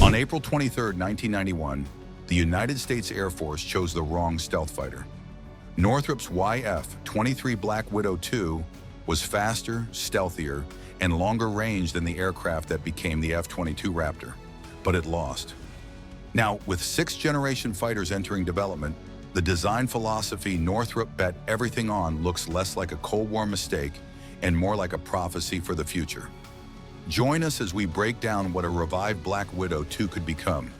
On April 23, 1991, the United States Air Force chose the wrong stealth fighter. Northrop's F-23 Black Widow II was faster, stealthier, and longer range than the aircraft that became the F-22 Raptor, but it lost. Now, with sixth-generation fighters entering development, the design philosophy Northrop bet everything on looks less like a Cold War mistake and more like a prophecy for the future. Join us as we break down what a revived Black Widow II could become.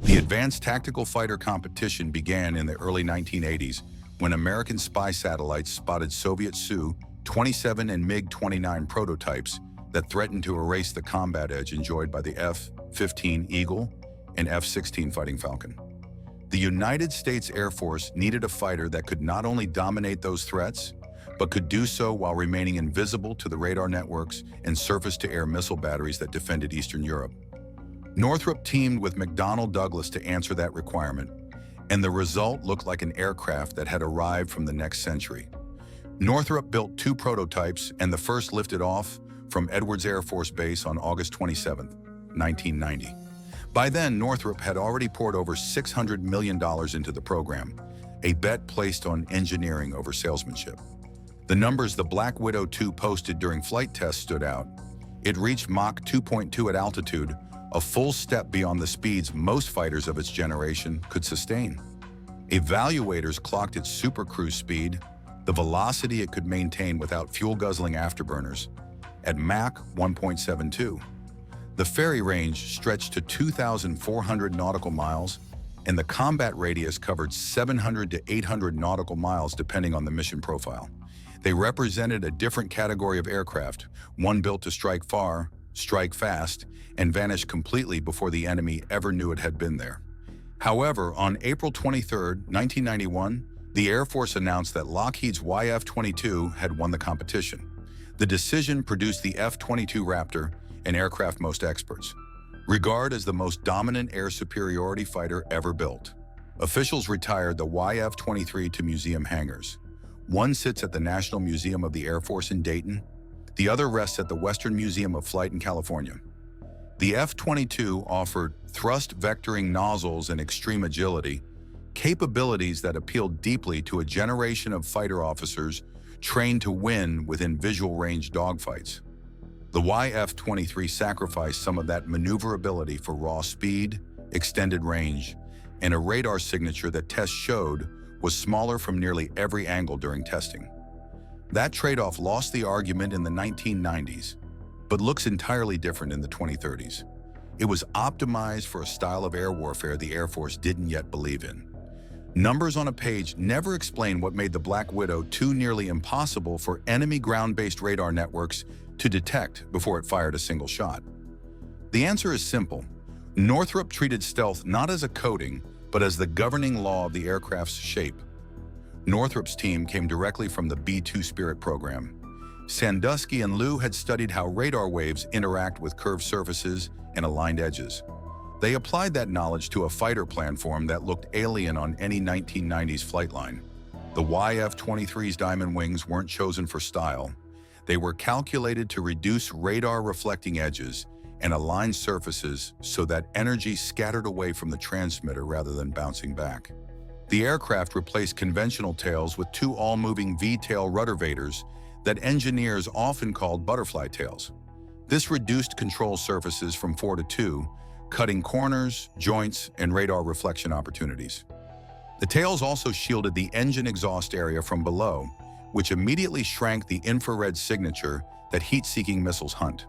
The advanced tactical fighter competition began in the early 1980s when American spy satellites spotted Soviet Su-27 and MiG-29 prototypes that threatened to erase the combat edge enjoyed by the F-15 Eagle and F-16 Fighting Falcon. The United States Air Force needed a fighter that could not only dominate those threats, but could do so while remaining invisible to the radar networks and surface-to-air missile batteries that defended Eastern Europe. Northrop teamed with McDonnell Douglas to answer that requirement, and the result looked like an aircraft that had arrived from the next century. Northrop built two prototypes, and the first lifted off from Edwards Air Force Base on August 27, 1990. By then, Northrop had already poured over $600 million into the program, a bet placed on engineering over salesmanship. The numbers the Black Widow II posted during flight tests stood out. It reached Mach 2.2 at altitude, a full step beyond the speeds most fighters of its generation could sustain. Evaluators clocked its supercruise speed, the velocity it could maintain without fuel-guzzling afterburners, at Mach 1.72. The ferry range stretched to 2,400 nautical miles, and the combat radius covered 700 to 800 nautical miles depending on the mission profile. They represented a different category of aircraft, one built to strike far, strike fast, and vanish completely before the enemy ever knew it had been there. However, on April 23, 1991, the Air Force announced that Lockheed's YF-22 had won the competition. The decision produced the F-22 Raptor, an aircraft most experts regard as the most dominant air superiority fighter ever built. Officials retired the YF-23 to museum hangars. One sits at the National Museum of the Air Force in Dayton. The other rests at the Western Museum of Flight in California. The F-22 offered thrust vectoring nozzles and extreme agility, capabilities that appealed deeply to a generation of fighter officers trained to win within visual range dogfights. The YF-23 sacrificed some of that maneuverability for raw speed, extended range, and a radar signature that tests showed was smaller from nearly every angle during testing. That trade-off lost the argument in the 1990s, but looks entirely different in the 2030s. It was optimized for a style of air warfare the Air Force didn't yet believe in. Numbers on a page never explain what made the Black Widow too nearly impossible for enemy ground-based radar networks to detect before it fired a single shot. The answer is simple. Northrop treated stealth not as a coating, but as the governing law of the aircraft's shape. Northrop's team came directly from the B-2 Spirit program. Sandusky and Liu had studied how radar waves interact with curved surfaces and aligned edges. They applied that knowledge to a fighter planform that looked alien on any 1990s flight line. The YF-23's diamond wings weren't chosen for style. They were calculated to reduce radar reflecting edges and align surfaces so that energy scattered away from the transmitter rather than bouncing back. The aircraft replaced conventional tails with two all-moving V-tail rudder vaders that engineers often called butterfly tails. This reduced control surfaces from 4 to 2, cutting corners, joints, and radar reflection opportunities. The tails also shielded the engine exhaust area from below, which immediately shrank the infrared signature that heat-seeking missiles hunt.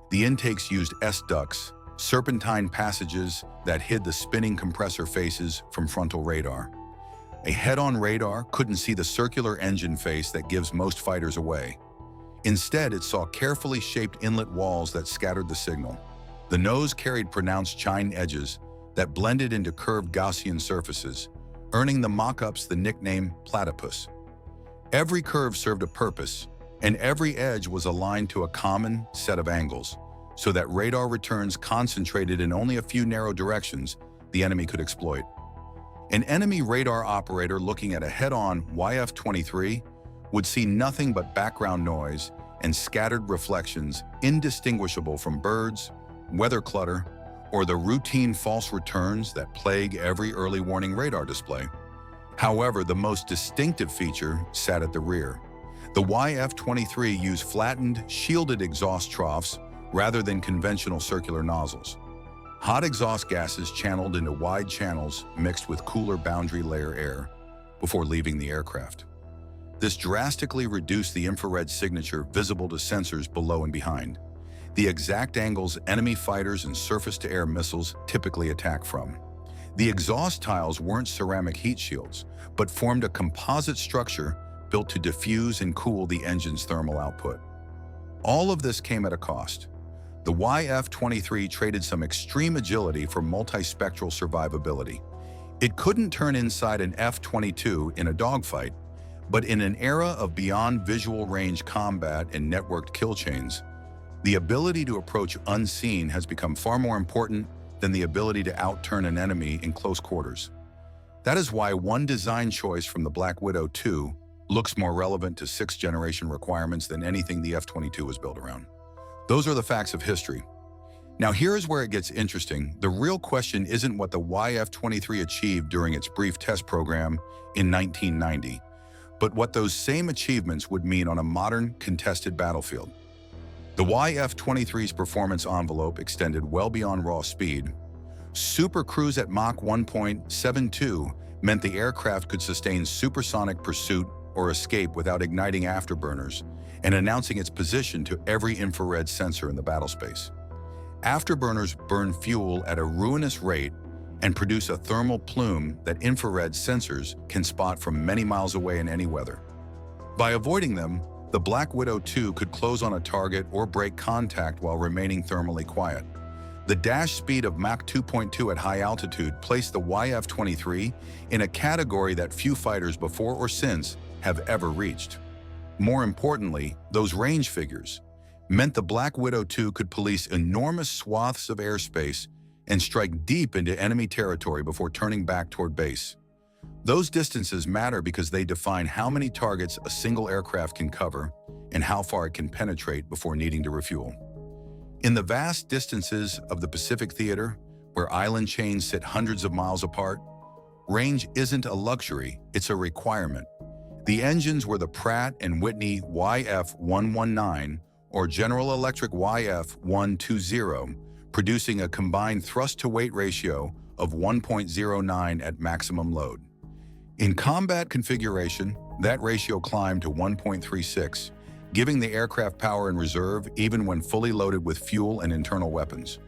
The intakes used S-ducts, serpentine passages that hid the spinning compressor faces from frontal radar. A head-on radar couldn't see the circular engine face that gives most fighters away. Instead, it saw carefully shaped inlet walls that scattered the signal. The nose carried pronounced chine edges that blended into curved Gaussian surfaces, earning the mock-ups the nickname platypus. Every curve served a purpose, and every edge was aligned to a common set of angles, so that radar returns concentrated in only a few narrow directions the enemy could exploit. An enemy radar operator looking at a head-on YF-23 would see nothing but background noise and scattered reflections indistinguishable from birds, weather clutter, or the routine false returns that plague every early warning radar display. However, the most distinctive feature sat at the rear. The F-23 used flattened, shielded exhaust troughs rather than conventional circular nozzles. Hot exhaust gases channeled into wide channels mixed with cooler boundary layer air before leaving the aircraft. This drastically reduced the infrared signature visible to sensors below and behind, the exact angles enemy fighters and surface-to-air missiles typically attack from. The exhaust tiles weren't ceramic heat shields, but formed a composite structure built to diffuse and cool the engine's thermal output. All of this came at a cost. The F-23 traded some extreme agility for multispectral survivability. It couldn't turn inside an F-22 in a dogfight, but in an era of beyond visual range combat and networked kill chains, the ability to approach unseen has become far more important than the ability to outturn an enemy in close quarters. That is why one design choice from the Black Widow 2 looks more relevant to sixth-generation requirements than anything the F-22 was built around. Those are the facts of history. Now here's where it gets interesting. The real question isn't what the F-23 achieved during its brief test program in 1990, but what those same achievements would mean on a modern, contested battlefield. The F-23's performance envelope extended well beyond raw speed. Super cruise at Mach 1.72 meant the aircraft could sustain supersonic pursuit or escape without igniting afterburners and announcing its position to every infrared sensor in the battlespace. Afterburners burn fuel at a ruinous rate and produce a thermal plume that infrared sensors can spot from many miles away in any weather. By avoiding them, the Black Widow 2 could close on a target or break contact while remaining thermally quiet. The dash speed of Mach 2.2 at high altitude placed the F-23 in a category that few fighters before or since have ever reached. More importantly, those range figures meant the Black Widow 2 could police enormous swaths of airspace and strike deep into enemy territory before turning back toward base. Those distances matter because they define how many targets a single aircraft can cover and how far it can penetrate before needing to refuel. In the vast distances of the Pacific Theater, where island chains sit hundreds of miles apart, range isn't a luxury, it's a requirement. The engines were the Pratt & Whitney YF-119 or General Electric YF-120, producing a combined thrust-to-weight ratio of 1.09 at maximum load. In combat configuration, that ratio climbed to 1.36, giving the aircraft power in reserve even when fully loaded with fuel and internal weapons.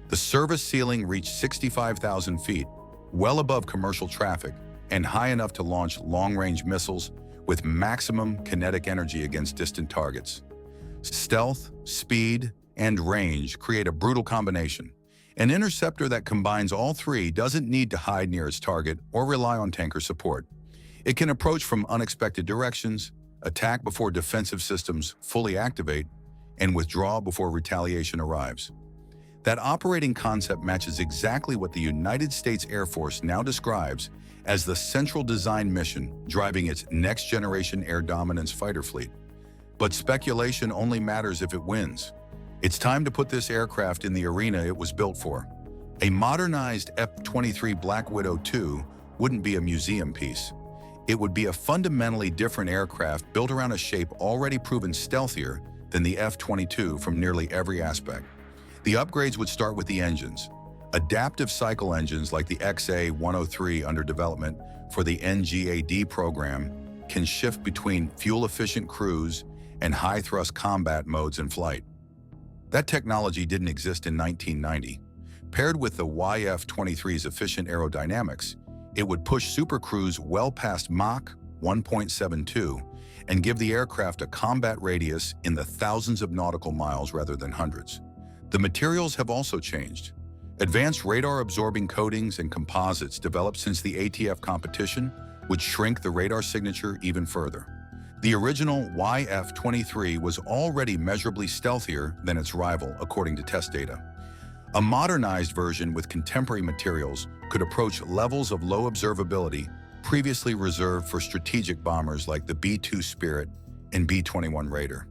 The service ceiling reached 65,000 feet, well above commercial traffic, and high enough to launch long-range missiles with maximum kinetic energy against distant targets. Stealth, speed, and range create a brutal combination. An interceptor that combines all three doesn't need to hide near its target or rely on tanker support. It can approach from unexpected directions, attack before defensive systems fully activate, and withdraw before retaliation arrives. That operating concept matches exactly what the United States Air Force now describes as the central design mission driving its next-generation air dominance fighter fleet. But speculation only matters if it wins. It's time to put this aircraft in the arena it was built for. A modernized F-23 Black Widow 2 wouldn't be a museum piece. It would be a fundamentally different aircraft built around a shape already proven stealthier than the F-22 from nearly every aspect. The upgrades would start with the engines. Adaptive cycle engines like the XA-103 under development for the NGAD program can shift between fuel-efficient cruise and high-thrust combat modes in flight. That technology didn't exist in 1990. Paired with the F-23's efficient aerodynamics, it would push supercruise well past Mach 1.72 and give the aircraft a combat radius in the thousands of nautical miles rather than hundreds. The materials have also changed. Advanced radar-absorbing coatings and composites developed since the ATF competition would shrink the radar signature even further. The original F-23 was already measurably stealthier than its rival, according to test data. A modernized version with contemporary materials could approach levels of low observability previously reserved for strategic bombers like the B-2 Spirit and B-21 Raider.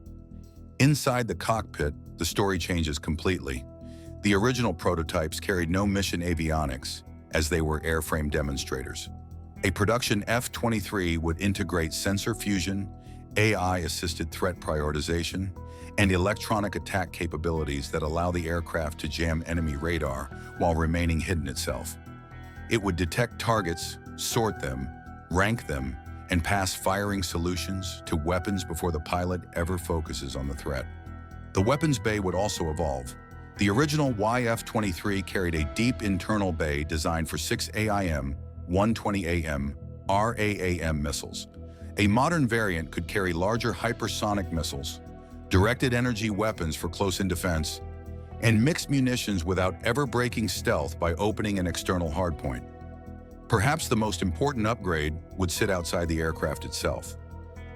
Inside the cockpit, the story changes completely. The original prototypes carried no mission avionics, as they were airframe demonstrators. A production F-23 would integrate sensor fusion, AI-assisted threat prioritization, and electronic attack capabilities that allow the aircraft to jam enemy radar while remaining hidden itself. It would detect targets, sort them, rank them, and pass firing solutions to weapons before the pilot ever focuses on the threat. The weapons bay would also evolve. The original YF-23 carried a deep internal bay designed for 6 AIM, 120 AM, RAAM missiles. A modern variant could carry larger hypersonic missiles, directed energy weapons for close-in defense, and mixed munitions without ever breaking stealth by opening an external hardpoint. Perhaps the most important upgrade would sit outside the aircraft itself.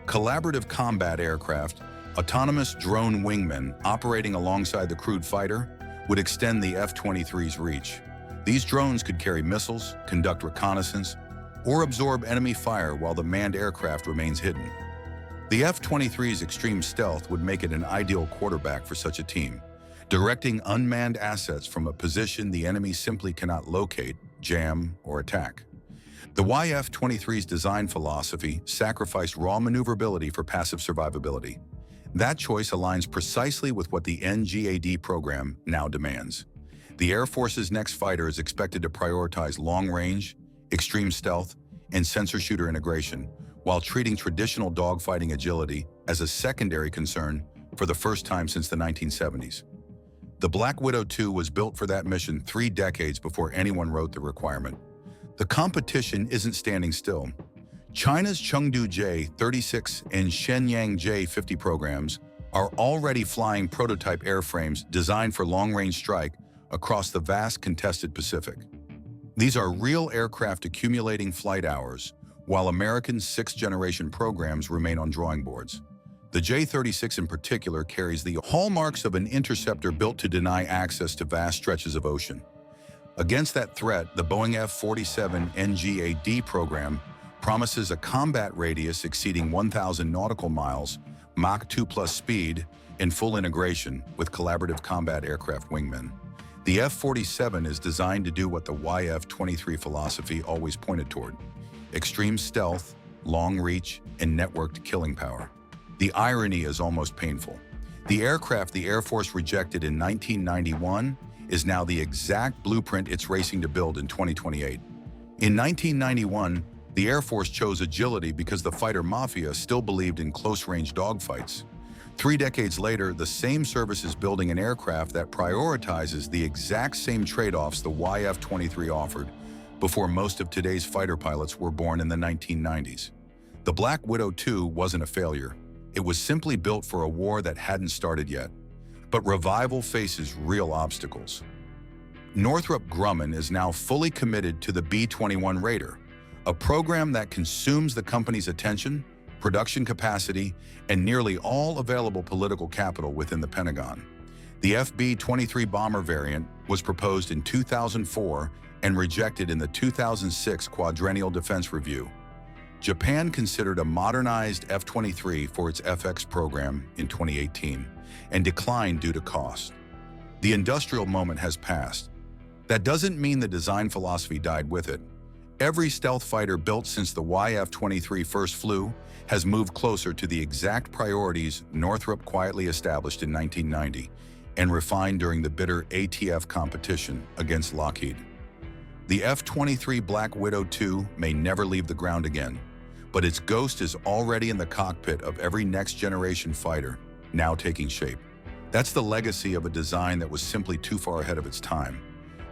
Collaborative combat aircraft, autonomous drone wingmen operating alongside the crewed fighter, would extend the F-23's reach. These drones could carry missiles, conduct reconnaissance, or absorb enemy fire while the manned aircraft remains hidden. The F-23's extreme stealth would make it an ideal quarterback for such a team, directing unmanned assets from a position the enemy simply cannot locate, jam, or attack. The YF-23's design philosophy sacrificed raw maneuverability for passive survivability. That choice aligns precisely with what the NGAD program now demands. The Air Force's next fighter is expected to prioritize long-range, extreme stealth, and sensor shooter integration, while treating traditional dogfighting agility as a secondary concern for the first time since the 1970s. The Black Widow II was built for that mission 3 decades before anyone wrote the requirement. The competition isn't standing still. China's Chengdu J-36 and Shenyang J-50 programs are already flying prototype airframes designed for long-range strike across the vast contested Pacific. These are real aircraft accumulating flight hours, while American 6th-generation programs remain on drawing boards. The J-36 in particular carries the hallmarks of an interceptor built to deny access to vast stretches of ocean. Against that threat, the Boeing F-47 NGAD program promises a combat radius exceeding 1,000 nautical miles, Mach 2+ speed, and full integration with collaborative combat aircraft wingmen. The F-47 is designed to do what the YF-23 philosophy always pointed toward: extreme stealth, long reach, and networked killing power. The irony is almost painful. The aircraft the Air Force rejected in 1991 is now the exact blueprint it's racing to build in 2028. In 1991, the Air Force chose agility because the fighter mafia still believed in close-range dogfights. 3 decades later, the same service is building an aircraft that prioritizes the exact same trade-offs the YF-23 offered before most of today's fighter pilots were born in the 1990s. The Black Widow II wasn't a failure. It was simply built for a war that hadn't started yet. But revival faces real obstacles. Northrop Grumman is now fully committed to the B-21 Raider, a program that consumes the company's attention, production capacity, and nearly all available political capital within the Pentagon. The FB-23 bomber variant was proposed in 2004 and rejected in the 2006 Quadrennial Defense Review. Japan considered a modernized F-23 for its FX program in 2018 and declined due to cost. The industrial moment has passed. That doesn't mean the design philosophy died with it. Every stealth fighter built since the YF-23 first flew has moved closer to the exact priorities Northrop quietly established in 1990 and refined during the bitter ATF competition against Lockheed. The F-23 Black Widow II may never leave the ground again, but its ghost is already in the cockpit of every next-generation fighter, now taking shape. That's the legacy of a design that was simply too far ahead of its time.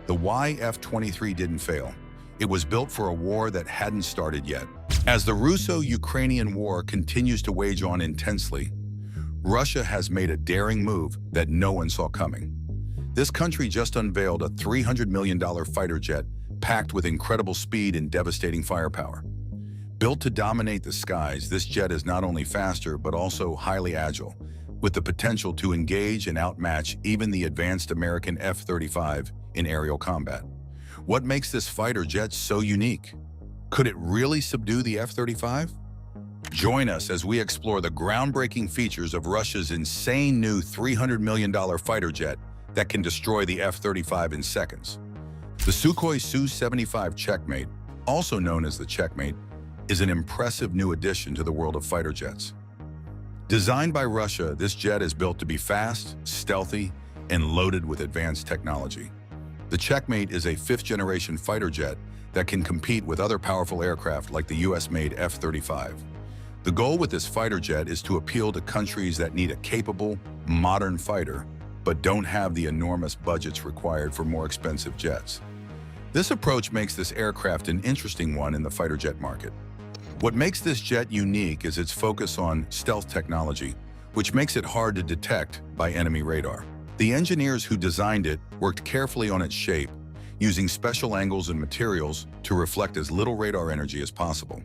The YF-23 didn't fail. It was built for a war that hadn't started yet. As the Russo-Ukrainian war continues to wage on intensely, Russia has made a daring move that no one saw coming. This country just unveiled a $300 million fighter jet packed with incredible speed and devastating firepower. Built to dominate the skies, this jet is not only faster but also highly agile, with the potential to engage and outmatch even the advanced American F-35 in aerial combat. What makes this fighter jet so unique? Could it really subdue the F-35? Join us as we explore the groundbreaking features of Russia's insane new $300 million fighter jet that can destroy the F-35 in seconds. The Sukhoi Su-75 Checkmate, also known as the Checkmate, is an impressive new addition to the world of fighter jets. Designed by Russia, this jet is built to be fast, stealthy, and loaded with advanced technology. The Checkmate is a fifth-generation fighter jet that can compete with other powerful aircraft like the US-made F-35. The goal with this fighter jet is to appeal to countries that need a capable, modern fighter, but don't have the enormous budgets required for more expensive jets. This approach makes this aircraft an interesting one in the fighter jet market. What makes this jet unique is its focus on stealth technology, which makes it hard to detect by enemy radar. The engineers who designed it worked carefully on its shape, using special angles and materials to reflect as little radar energy as possible.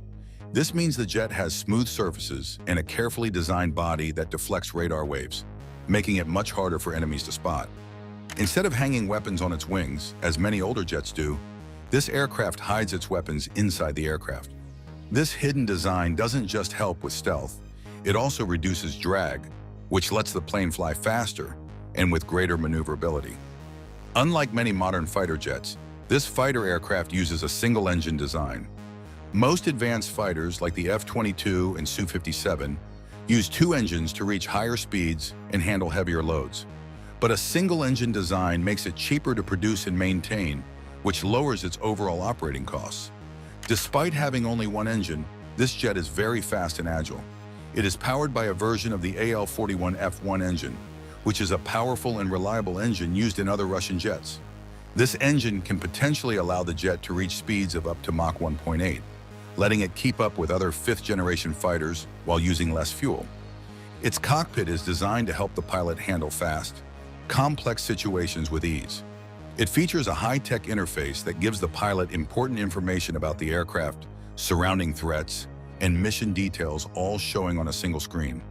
This means the jet has smooth surfaces and a carefully designed body that deflects radar waves, making it much harder for enemies to spot. Instead of hanging weapons on its wings, as many older jets do, this aircraft hides its weapons inside the aircraft. This hidden design doesn't just help with stealth, it also reduces drag, which lets the plane fly faster and with greater maneuverability. Unlike many modern fighter jets, this fighter aircraft uses a single-engine design. Most advanced fighters, like the F-22 and Su-57, use two engines to reach higher speeds and handle heavier loads. But a single-engine design makes it cheaper to produce and maintain, which lowers its overall operating costs. Despite having only one engine, this jet is very fast and agile. It is powered by a version of the AL-41F1 engine, which is a powerful and reliable engine used in other Russian jets. This engine can potentially allow the jet to reach speeds of up to Mach 1.8, letting it keep up with other fifth-generation fighters while using less fuel. Its cockpit is designed to help the pilot handle fast, complex situations with ease. It features a high-tech interface that gives the pilot important information about the aircraft, surrounding threats, and mission details, all showing on a single screen.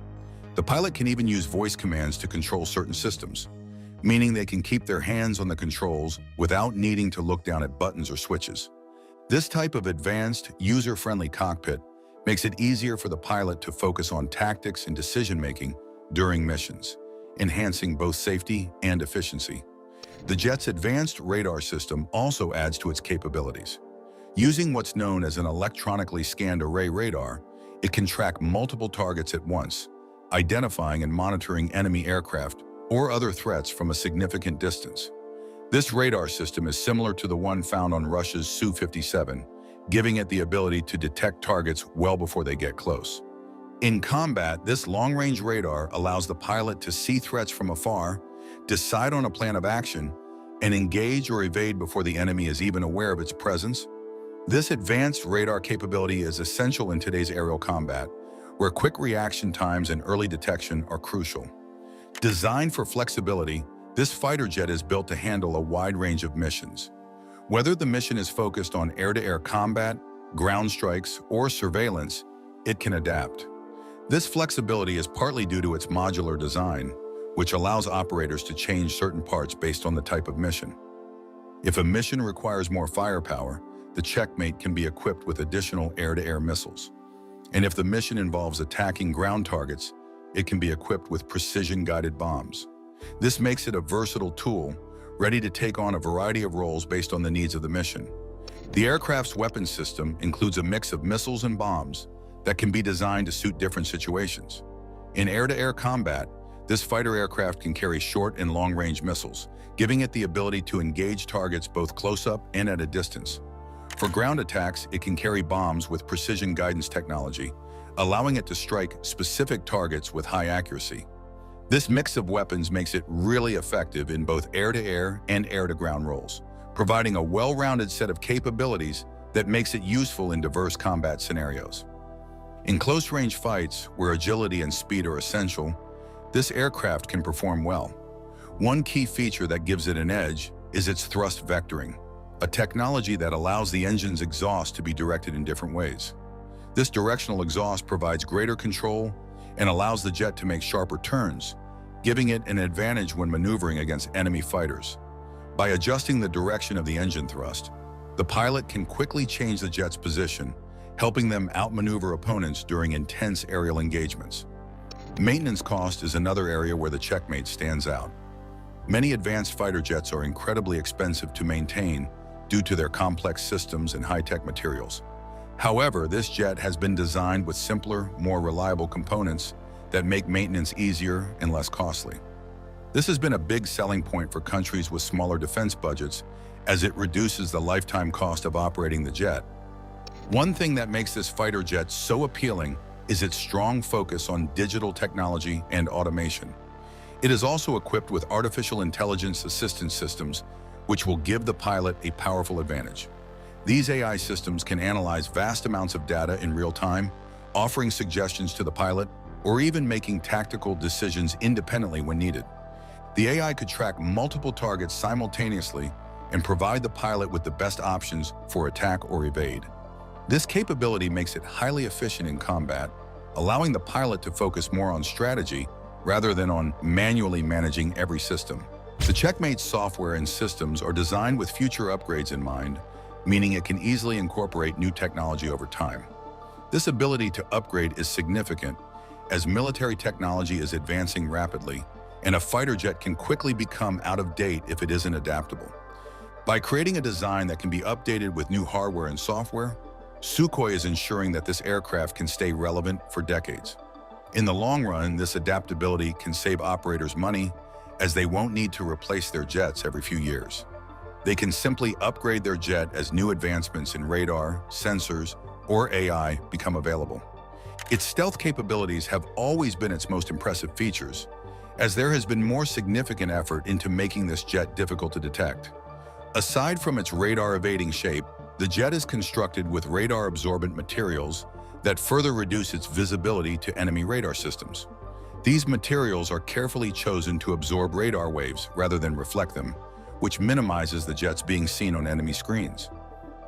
The pilot can even use voice commands to control certain systems, meaning they can keep their hands on the controls without needing to look down at buttons or switches. This type of advanced, user-friendly cockpit makes it easier for the pilot to focus on tactics and decision-making during missions, enhancing both safety and efficiency. The jet's advanced radar system also adds to its capabilities. Using what's known as an electronically scanned array radar, it can track multiple targets at once, identifying and monitoring enemy aircraft or other threats from a significant distance. This radar system is similar to the one found on Russia's Su-57, giving it the ability to detect targets well before they get close. In combat, this long-range radar allows the pilot to see threats from afar, decide on a plan of action, and engage or evade before the enemy is even aware of its presence. This advanced radar capability is essential in today's aerial combat, where quick reaction times and early detection are crucial. Designed for flexibility, this fighter jet is built to handle a wide range of missions. Whether the mission is focused on air-to-air combat, ground strikes, or surveillance, it can adapt. This flexibility is partly due to its modular design, which allows operators to change certain parts based on the type of mission. If a mission requires more firepower, the Checkmate can be equipped with additional air-to-air missiles. And if the mission involves attacking ground targets, it can be equipped with precision-guided bombs. This makes it a versatile tool, ready to take on a variety of roles based on the needs of the mission. The aircraft's weapons system includes a mix of missiles and bombs that can be designed to suit different situations. In air-to-air combat, this fighter aircraft can carry short and long-range missiles, giving it the ability to engage targets both close-up and at a distance. For ground attacks, it can carry bombs with precision guidance technology, allowing it to strike specific targets with high accuracy. This mix of weapons makes it really effective in both air-to-air and air-to-ground roles, providing a well-rounded set of capabilities that makes it useful in diverse combat scenarios. In close-range fights, where agility and speed are essential, this aircraft can perform well. One key feature that gives it an edge is its thrust vectoring, a technology that allows the engine's exhaust to be directed in different ways. This directional exhaust provides greater control and allows the jet to make sharper turns, giving it an advantage when maneuvering against enemy fighters. By adjusting the direction of the engine thrust, the pilot can quickly change the jet's position, helping them outmaneuver opponents during intense aerial engagements. Maintenance cost is another area where the Checkmate stands out. Many advanced fighter jets are incredibly expensive to maintain due to their complex systems and high-tech materials. However, this jet has been designed with simpler, more reliable components that make maintenance easier and less costly. This has been a big selling point for countries with smaller defense budgets, as it reduces the lifetime cost of operating the jet. One thing that makes this fighter jet so appealing is its strong focus on digital technology and automation. It is also equipped with artificial intelligence assistance systems, which will give the pilot a powerful advantage. These AI systems can analyze vast amounts of data in real time, offering suggestions to the pilot, or even making tactical decisions independently when needed. The AI could track multiple targets simultaneously and provide the pilot with the best options for attack or evade. This capability makes it highly efficient in combat, allowing the pilot to focus more on strategy rather than on manually managing every system. The Checkmate's software and systems are designed with future upgrades in mind, meaning it can easily incorporate new technology over time. This ability to upgrade is significant as military technology is advancing rapidly, and a fighter jet can quickly become out of date if it isn't adaptable. By creating a design that can be updated with new hardware and software, Sukhoi is ensuring that this aircraft can stay relevant for decades. In the long run, this adaptability can save operators money, as they won't need to replace their jets every few years. They can simply upgrade their jet as new advancements in radar, sensors, or AI become available. Its stealth capabilities have always been its most impressive features, as there has been more significant effort into making this jet difficult to detect. Aside from its radar-evading shape, the jet is constructed with radar-absorbent materials that further reduce its visibility to enemy radar systems. These materials are carefully chosen to absorb radar waves rather than reflect them, which minimizes the jets being seen on enemy screens.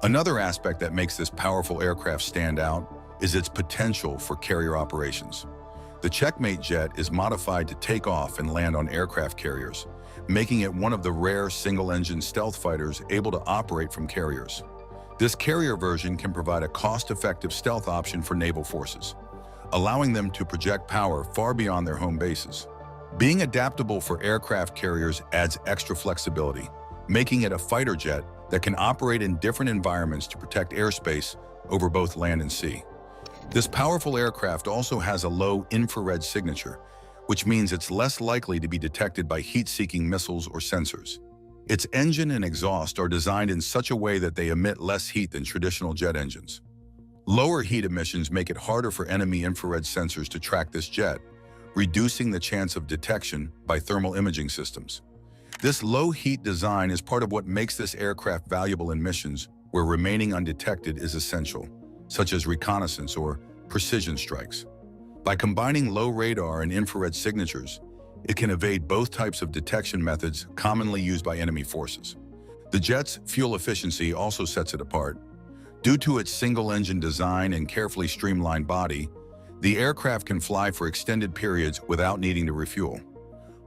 Another aspect that makes this powerful aircraft stand out is its potential for carrier operations. The Checkmate jet is modified to take off and land on aircraft carriers, making it one of the rare single-engine stealth fighters able to operate from carriers. This carrier version can provide a cost-effective stealth option for naval forces, allowing them to project power far beyond their home bases. Being adaptable for aircraft carriers adds extra flexibility, making it a fighter jet that can operate in different environments to protect airspace over both land and sea. This powerful aircraft also has a low infrared signature, which means it's less likely to be detected by heat-seeking missiles or sensors. Its engine and exhaust are designed in such a way that they emit less heat than traditional jet engines. Lower heat emissions make it harder for enemy infrared sensors to track this jet, reducing the chance of detection by thermal imaging systems. This low heat design is part of what makes this aircraft valuable in missions where remaining undetected is essential, such as reconnaissance or precision strikes. By combining low radar and infrared signatures, it can evade both types of detection methods commonly used by enemy forces. The jet's fuel efficiency also sets it apart. Due to its single-engine design and carefully streamlined body, the aircraft can fly for extended periods without needing to refuel.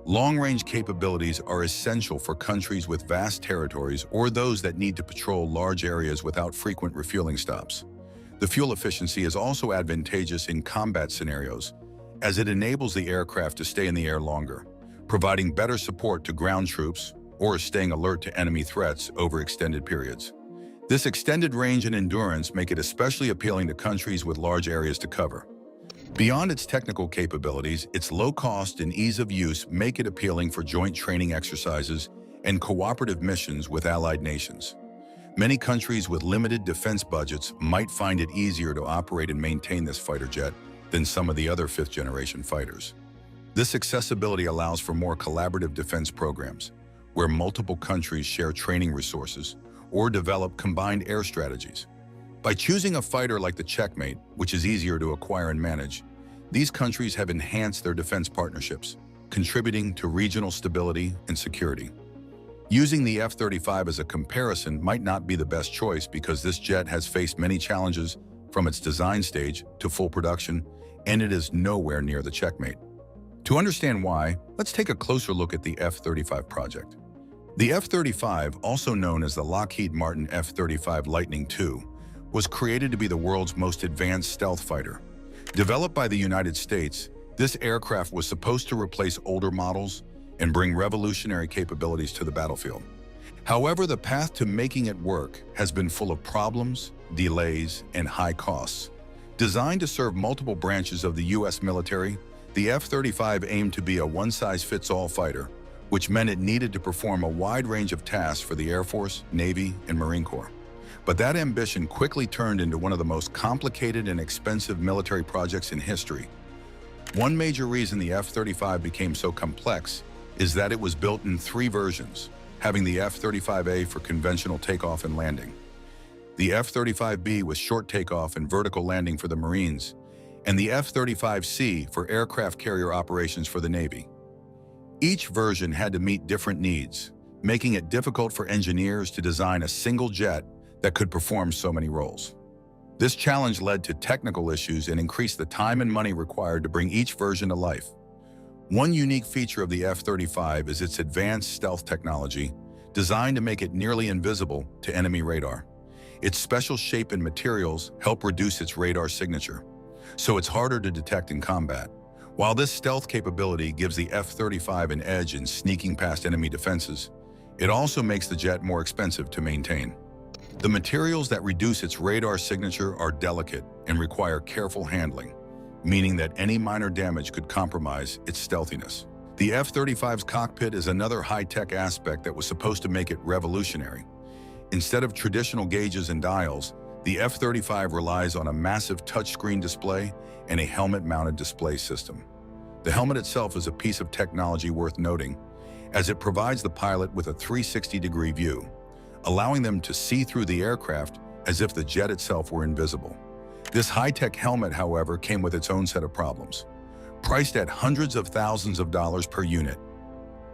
Long-range capabilities are essential for countries with vast territories or those that need to patrol large areas without frequent refueling stops. The fuel efficiency is also advantageous in combat scenarios, as it enables the aircraft to stay in the air longer, providing better support to ground troops or staying alert to enemy threats over extended periods. This extended range and endurance make it especially appealing to countries with large areas to cover. Beyond its technical capabilities, its low cost and ease of use make it appealing for joint training exercises and cooperative missions with allied nations. Many countries with limited defense budgets might find it easier to operate and maintain this fighter jet than some of the other fifth-generation fighters. This accessibility allows for more collaborative defense programs, where multiple countries share training resources or develop combined air strategies. By choosing a fighter like the Checkmate, which is easier to acquire and manage, these countries have enhanced their defense partnerships, contributing to regional stability and security. Using the F-35 as a comparison might not be the best choice because this jet has faced many challenges from its design stage to full production, and it is nowhere near the Checkmate. To understand why, let's take a closer look at the F-35 project. The F-35, also known as the Lockheed Martin F-35 Lightning II, was created to be the world's most advanced stealth fighter. Developed by the United States, this aircraft was supposed to replace older models and bring revolutionary capabilities to the battlefield. However, the path to making it work has been full of problems, delays, and high costs. Designed to serve multiple branches of the U.S. military, the F-35 aimed to be a one-size-fits-all fighter, which meant it needed to perform a wide range of tasks for the Air Force, Navy, and Marine Corps. But that ambition quickly turned into one of the most complicated and expensive military projects in history. One major reason the F-35 became so complex is that it was built in three versions, having the F-35A for conventional takeoff and landing, the F-35B with short takeoff and vertical landing for the Marines, and the F-35C for aircraft carrier operations for the Navy. Each version had to meet different needs, making it difficult for engineers to design a single jet that could perform so many roles. This challenge led to technical issues and increased the time and money required to bring each version to life. One unique feature of the F-35 is its advanced stealth technology, designed to make it nearly invisible to enemy radar. Its special shape and materials help reduce its radar signature, so it's harder to detect in combat. While this stealth capability gives the F-35 an edge in sneaking past enemy defenses, it also makes the jet more expensive to maintain. The materials that reduce its radar signature are delicate and require careful handling, meaning that any minor damage could compromise its stealthiness. The F-35's cockpit is another high-tech aspect that was supposed to make it revolutionary. Instead of traditional gauges and dials, the F-35 relies on a massive touchscreen display and a helmet-mounted display system. The helmet itself is a piece of technology worth noting, as it provides the pilot with a 360-degree view, allowing them to see through the aircraft as if the jet itself were invisible. This high-tech helmet, however, came with its own set of problems. Priced at hundreds of thousands of dollars per unit,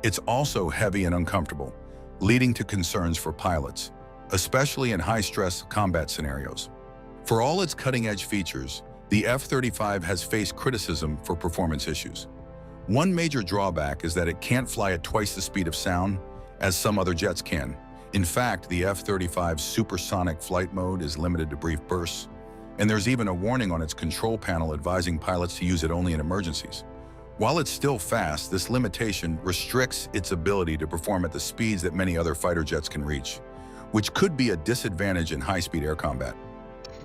it's also heavy and uncomfortable, leading to concerns for pilots, especially in high-stress combat scenarios. For all its cutting-edge features, the F-35 has faced criticism for performance issues. One major drawback is that it can't fly at twice the speed of sound as some other jets can. In fact, the F-35's supersonic flight mode is limited to brief bursts, and there's even a warning on its control panel advising pilots to use it only in emergencies. While it's still fast, this limitation restricts its ability to perform at the speeds that many other fighter jets can reach, which could be a disadvantage in high-speed air combat.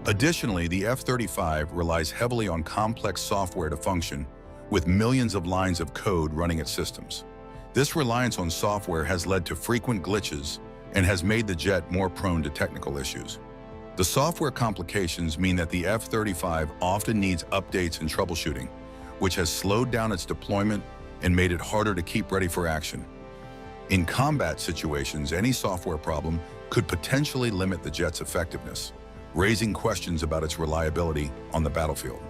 Additionally, the F-35 relies heavily on complex software to function, with millions of lines of code running its systems. This reliance on software has led to frequent glitches and has made the jet more prone to technical issues. The software complications mean that the F-35 often needs updates and troubleshooting, which has slowed down its deployment and made it harder to keep ready for action. In combat situations, any software problem could potentially limit the jet's effectiveness, raising questions about its reliability on the battlefield.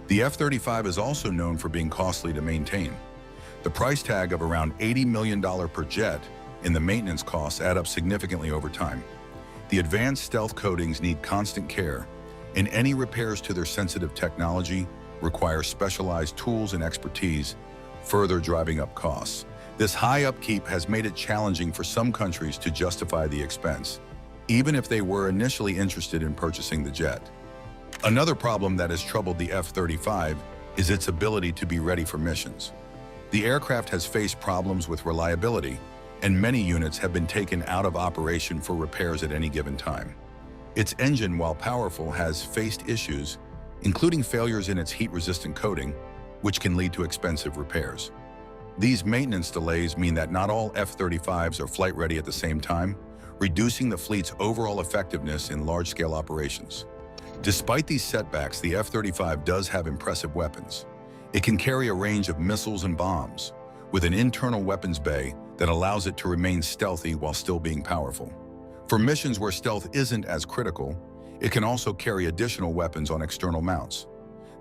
The F-35 is also known for being costly to maintain. The price tag of around $80 million per jet and the maintenance costs add up significantly over time. The advanced stealth coatings need constant care, and any repairs to their sensitive technology require specialized tools and expertise, further driving up costs. This high upkeep has made it challenging for some countries to justify the expense, even if they were initially interested in purchasing the jet. Another problem that has troubled the F-35 is its ability to be ready for missions. The aircraft has faced problems with reliability, and many units have been taken out of operation for repairs at any given time. Its engine, while powerful, has faced issues, including failures in its heat-resistant coating, which can lead to expensive repairs. These maintenance delays mean that not all F-35s are flight-ready at the same time, reducing the fleet's overall effectiveness in large-scale operations. Despite these setbacks, the F-35 does have impressive weapons. It can carry a range of missiles and bombs, with an internal weapons bay that allows it to remain stealthy while still being powerful. For missions where stealth isn't as critical, it can also carry additional weapons on external mounts.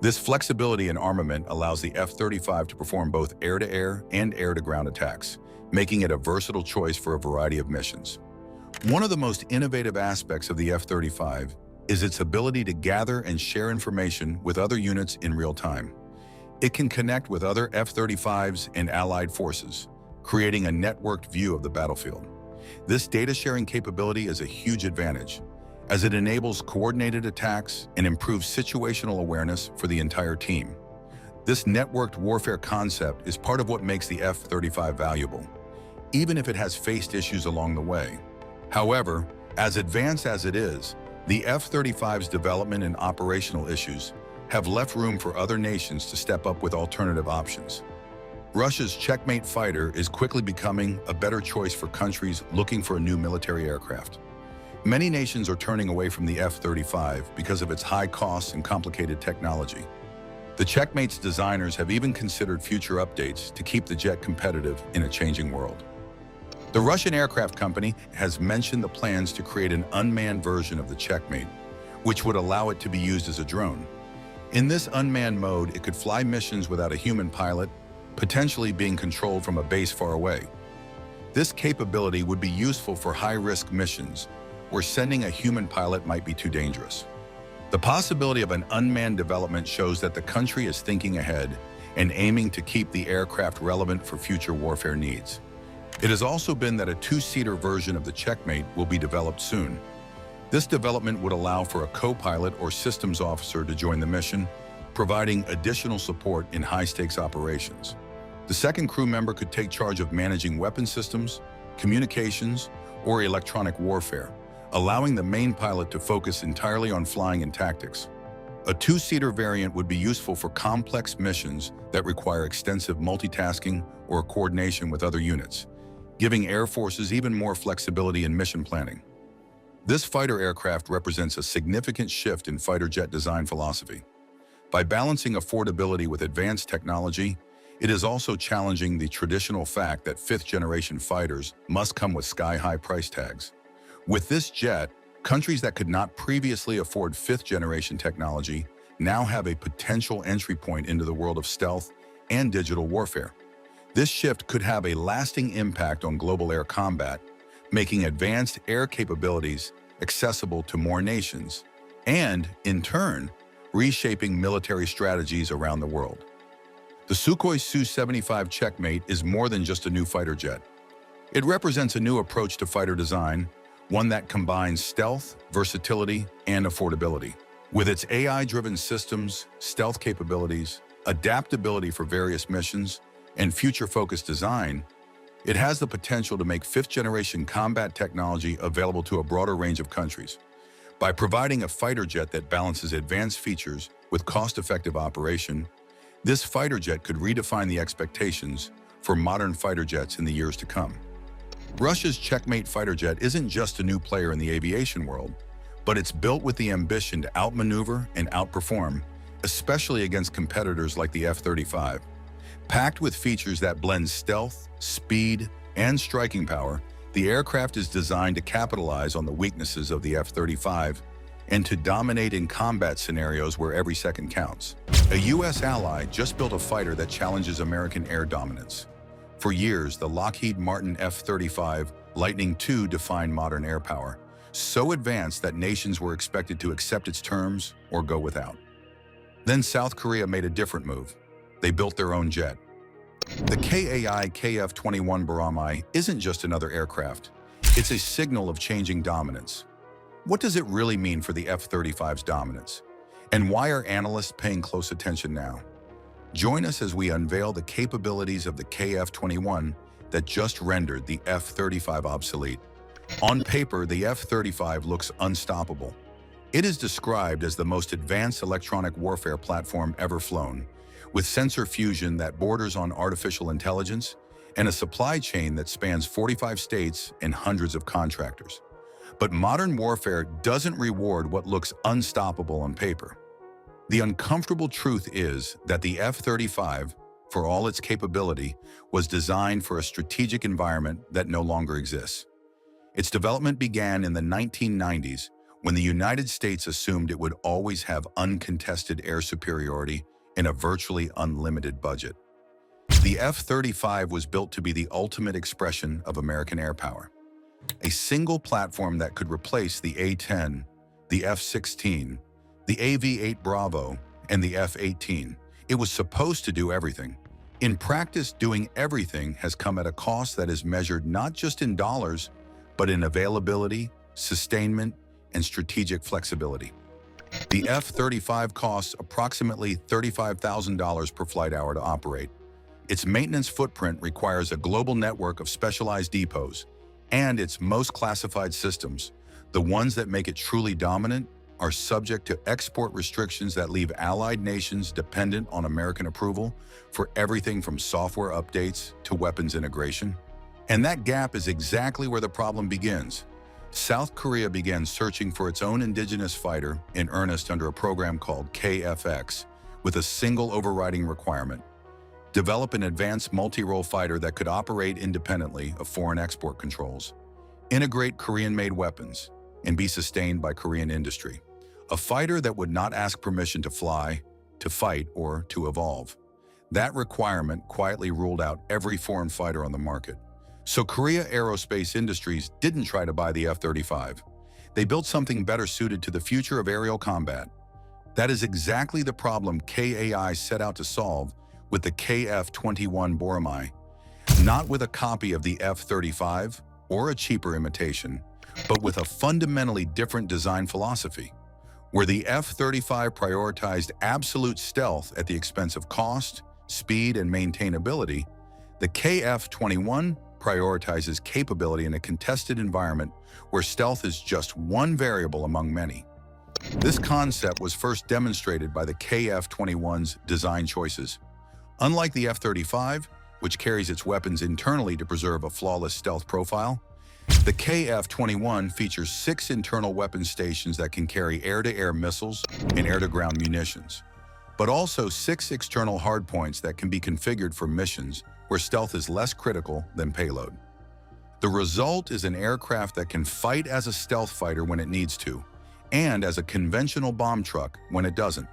This flexibility in armament allows the F-35 to perform both air-to-air and air-to-ground attacks, making it a versatile choice for a variety of missions. One of the most innovative aspects of the F-35 is its ability to gather and share information with other units in real time. It can connect with other F-35s and allied forces, creating a networked view of the battlefield. This data-sharing capability is a huge advantage, as it enables coordinated attacks and improves situational awareness for the entire team. This networked warfare concept is part of what makes the F-35 valuable, even if it has faced issues along the way. However, as advanced as it is, the F-35's development and operational issues have left room for other nations to step up with alternative options. Russia's Checkmate fighter is quickly becoming a better choice for countries looking for a new military aircraft. Many nations are turning away from the F-35 because of its high costs and complicated technology. The Checkmate's designers have even considered future updates to keep the jet competitive in a changing world. The Russian aircraft company has mentioned the plans to create an unmanned version of the Checkmate, which would allow it to be used as a drone. In this unmanned mode, it could fly missions without a human pilot, potentially being controlled from a base far away. This capability would be useful for high-risk missions, where sending a human pilot might be too dangerous. The possibility of an unmanned development shows that the country is thinking ahead and aiming to keep the aircraft relevant for future warfare needs. It has also been that a two-seater version of the Checkmate will be developed soon. This development would allow for a co-pilot or systems officer to join the mission, providing additional support in high-stakes operations. The second crew member could take charge of managing weapon systems, communications, or electronic warfare, allowing the main pilot to focus entirely on flying and tactics. A two-seater variant would be useful for complex missions that require extensive multitasking or coordination with other units, giving air forces even more flexibility in mission planning. This fighter aircraft represents a significant shift in fighter jet design philosophy. By balancing affordability with advanced technology, it is also challenging the traditional fact that fifth-generation fighters must come with sky-high price tags. With this jet, countries that could not previously afford fifth-generation technology now have a potential entry point into the world of stealth and digital warfare. This shift could have a lasting impact on global air combat, making advanced air capabilities accessible to more nations, and, in turn, reshaping military strategies around the world. The Sukhoi Su-75 Checkmate is more than just a new fighter jet. It represents a new approach to fighter design, one that combines stealth, versatility, and affordability. With its AI-driven systems, stealth capabilities, adaptability for various missions, and future-focused design, it has the potential to make fifth-generation combat technology available to a broader range of countries. By providing a fighter jet that balances advanced features with cost-effective operation, this fighter jet could redefine the expectations for modern fighter jets in the years to come. Russia's Checkmate fighter jet isn't just a new player in the aviation world, but it's built with the ambition to outmaneuver and outperform, especially against competitors like the F-35. Packed with features that blend stealth, speed, and striking power, the aircraft is designed to capitalize on the weaknesses of the F-35 and to dominate in combat scenarios where every second counts. A U.S. ally just built a fighter that challenges American air dominance. For years, the Lockheed Martin F-35 Lightning II defined modern air power, so advanced that nations were expected to accept its terms or go without. Then South Korea made a different move. They built their own jet. The KAI KF-21 Baramai isn't just another aircraft. It's a signal of changing dominance. What does it really mean for the F-35's dominance? And why are analysts paying close attention now? Join us as we unveil the capabilities of the KF-21 that just rendered the F-35 obsolete. On paper, the F-35 looks unstoppable. It is described as the most advanced electronic warfare platform ever flown, with sensor fusion that borders on artificial intelligence and a supply chain that spans 45 states and hundreds of contractors. But modern warfare doesn't reward what looks unstoppable on paper. The uncomfortable truth is that the F-35, for all its capability, was designed for a strategic environment that no longer exists. Its development began in the 1990s when the United States assumed it would always have uncontested air superiority in a virtually unlimited budget. The F-35 was built to be the ultimate expression of American air power. A single platform that could replace the A-10, the F-16, the AV-8 Bravo, and the F-18. It was supposed to do everything. In practice, doing everything has come at a cost that is measured not just in dollars, but in availability, sustainment, and strategic flexibility. The F-35 costs approximately $35,000 per flight hour to operate. Its maintenance footprint requires a global network of specialized depots, and its most classified systems, the ones that make it truly dominant, are subject to export restrictions that leave allied nations dependent on American approval for everything from software updates to weapons integration. And that gap is exactly where the problem begins. South Korea began searching for its own indigenous fighter in earnest under a program called KFX, with a single overriding requirement: develop an advanced multi-role fighter that could operate independently of foreign export controls, integrate Korean-made weapons, and be sustained by Korean industry. A fighter that would not ask permission to fly, to fight, or to evolve. That requirement quietly ruled out every foreign fighter on the market. So Korea Aerospace Industries didn't try to buy the F-35. They built something better suited to the future of aerial combat. That is exactly the problem KAI set out to solve with the KF-21 Boramae, not with a copy of the F-35 or a cheaper imitation, but with a fundamentally different design philosophy. Where the F-35 prioritized absolute stealth at the expense of cost, speed, and maintainability, the KF-21 prioritizes capability in a contested environment where stealth is just one variable among many. This concept was first demonstrated by the KF-21's design choices. Unlike the F-35, which carries its weapons internally to preserve a flawless stealth profile, the KF-21 features 6 internal weapon stations that can carry air-to-air missiles and air-to-ground munitions, but also 6 external hardpoints that can be configured for missions where stealth is less critical than payload. The result is an aircraft that can fight as a stealth fighter when it needs to, and as a conventional bomb truck when it doesn't.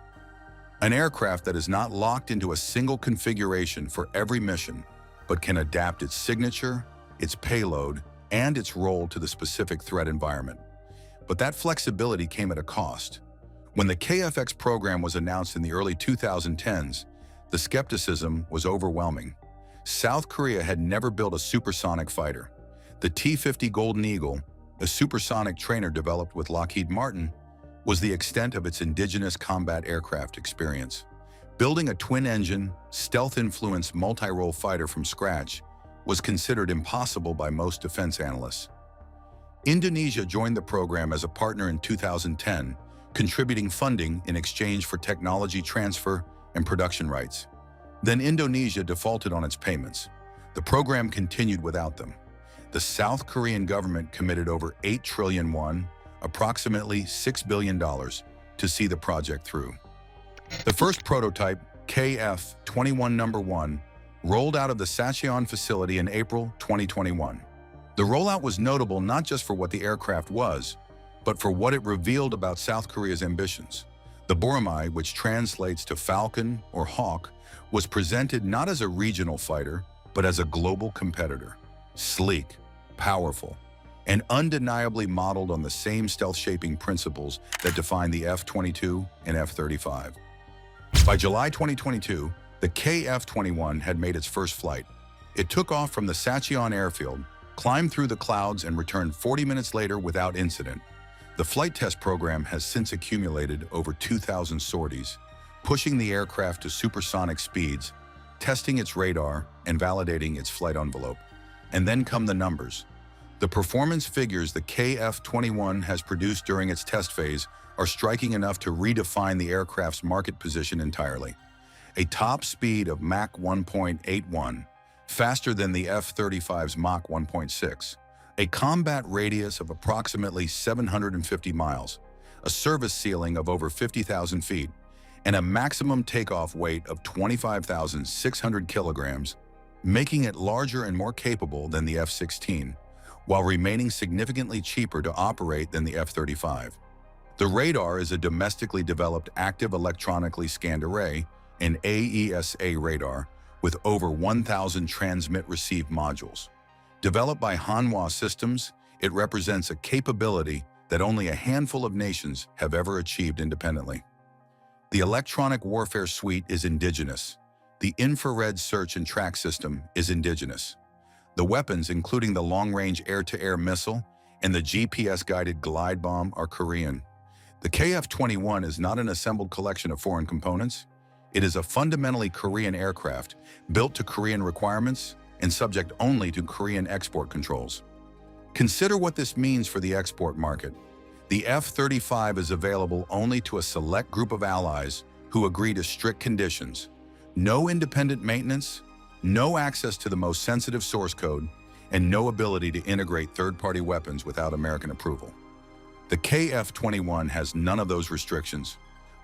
An aircraft that is not locked into a single configuration for every mission, but can adapt its signature, its payload, and its role to the specific threat environment. But that flexibility came at a cost. When the KFX program was announced in the early 2010s, the skepticism was overwhelming. South Korea had never built a supersonic fighter. The T-50 Golden Eagle, a supersonic trainer developed with Lockheed Martin, was the extent of its indigenous combat aircraft experience. Building a twin-engine, stealth-influenced multi-role fighter from scratch was considered impossible by most defense analysts. Indonesia joined the program as a partner in 2010, contributing funding in exchange for technology transfer and production rights. Then Indonesia defaulted on its payments. The program continued without them. The South Korean government committed over 8 trillion won, approximately $6 billion, to see the project through. The first prototype, KF-21 No. 1, rolled out of the Sacheon facility in April 2021. The rollout was notable not just for what the aircraft was, but for what it revealed about South Korea's ambitions. The Boramae, which translates to Falcon or Hawk, was presented not as a regional fighter, but as a global competitor. Sleek, powerful, and undeniably modeled on the same stealth-shaping principles that define the F-22 and F-35. By July 2022, the KF-21 had made its first flight. It took off from the Sacheon airfield, climbed through the clouds, and returned 40 minutes later without incident. The flight test program has since accumulated over 2,000 sorties, pushing the aircraft to supersonic speeds, testing its radar, and validating its flight envelope. And then come the numbers. The performance figures the KF-21 has produced during its test phase are striking enough to redefine the aircraft's market position entirely. A top speed of Mach 1.81, faster than the F-35's Mach 1.6, a combat radius of approximately 750 miles, a service ceiling of over 50,000 feet, and a maximum takeoff weight of 25,600 kilograms, making it larger and more capable than the F-16, while remaining significantly cheaper to operate than the F-35. The radar is a domestically developed active electronically scanned array, an AESA radar, with over 1,000 transmit-receive modules. Developed by Hanwha Systems, it represents a capability that only a handful of nations have ever achieved independently. The electronic warfare suite is indigenous. The infrared search and track system is indigenous. The weapons, including the long-range air-to-air missile and the GPS-guided glide bomb, are Korean. The KF-21 is not an assembled collection of foreign components. It is a fundamentally Korean aircraft, built to Korean requirements and subject only to Korean export controls. Consider what this means for the export market. The F-35 is available only to a select group of allies who agree to strict conditions: no independent maintenance, no access to the most sensitive source code, and no ability to integrate third-party weapons without American approval. The KF-21 has none of those restrictions.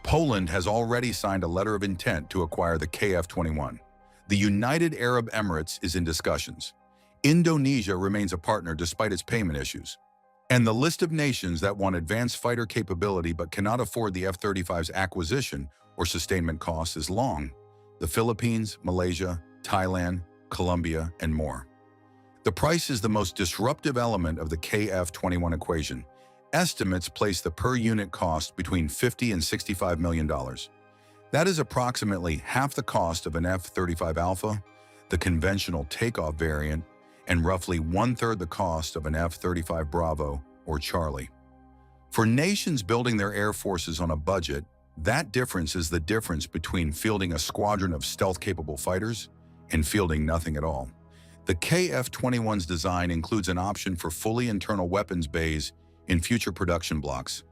Poland has already signed a letter of intent to acquire the KF-21. The United Arab Emirates is in discussions. Indonesia remains a partner despite its payment issues. And the list of nations that want advanced fighter capability but cannot afford the F-35's acquisition or sustainment costs is long: the Philippines, Malaysia, Thailand, Colombia, and more. The price is the most disruptive element of the KF-21 equation. Estimates place the per-unit cost between $50 and $65 million. That is approximately half the cost of an F-35 Alpha, the conventional takeoff variant, and roughly one-third the cost of an F-35 Bravo or Charlie. For nations building their air forces on a budget, that difference is the difference between fielding a squadron of stealth-capable fighters and fielding nothing at all. The KF-21's design includes an option for fully internal weapons bays in future production blocks.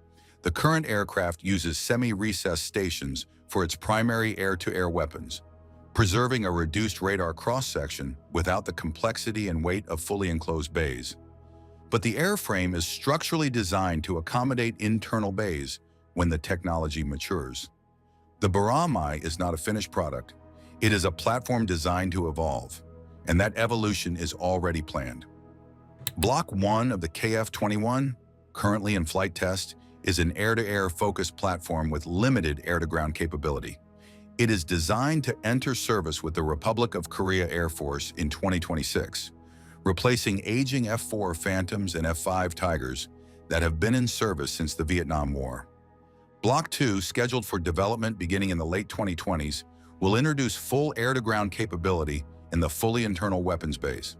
The current aircraft uses semi-recessed stations for its primary air-to-air weapons, preserving a reduced radar cross-section without the complexity and weight of fully enclosed bays. But the airframe is structurally designed to accommodate internal bays when the technology matures. The Baramai is not a finished product. It is a platform designed to evolve, and that evolution is already planned. Block 1 of the KF-21, currently in flight test, is an air-to-air focused platform with limited air-to-ground capability. It is designed to enter service with the Republic of Korea Air Force in 2026, replacing aging F-4 Phantoms and F-5 Tigers that have been in service since the Vietnam War. Block 2, scheduled for development beginning in the late 2020s, will introduce full air-to-ground capability in the fully internal weapons base.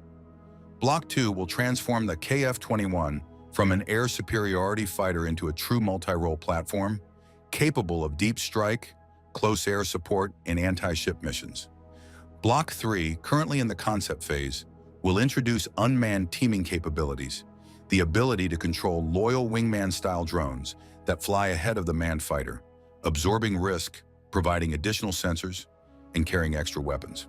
Block 2 will transform the KF-21 from an air superiority fighter into a true multi-role platform, capable of deep strike, close air support, and anti-ship missions. Block 3, currently in the concept phase, will introduce unmanned teaming capabilities, the ability to control loyal wingman-style drones that fly ahead of the manned fighter, absorbing risk, providing additional sensors, and carrying extra weapons.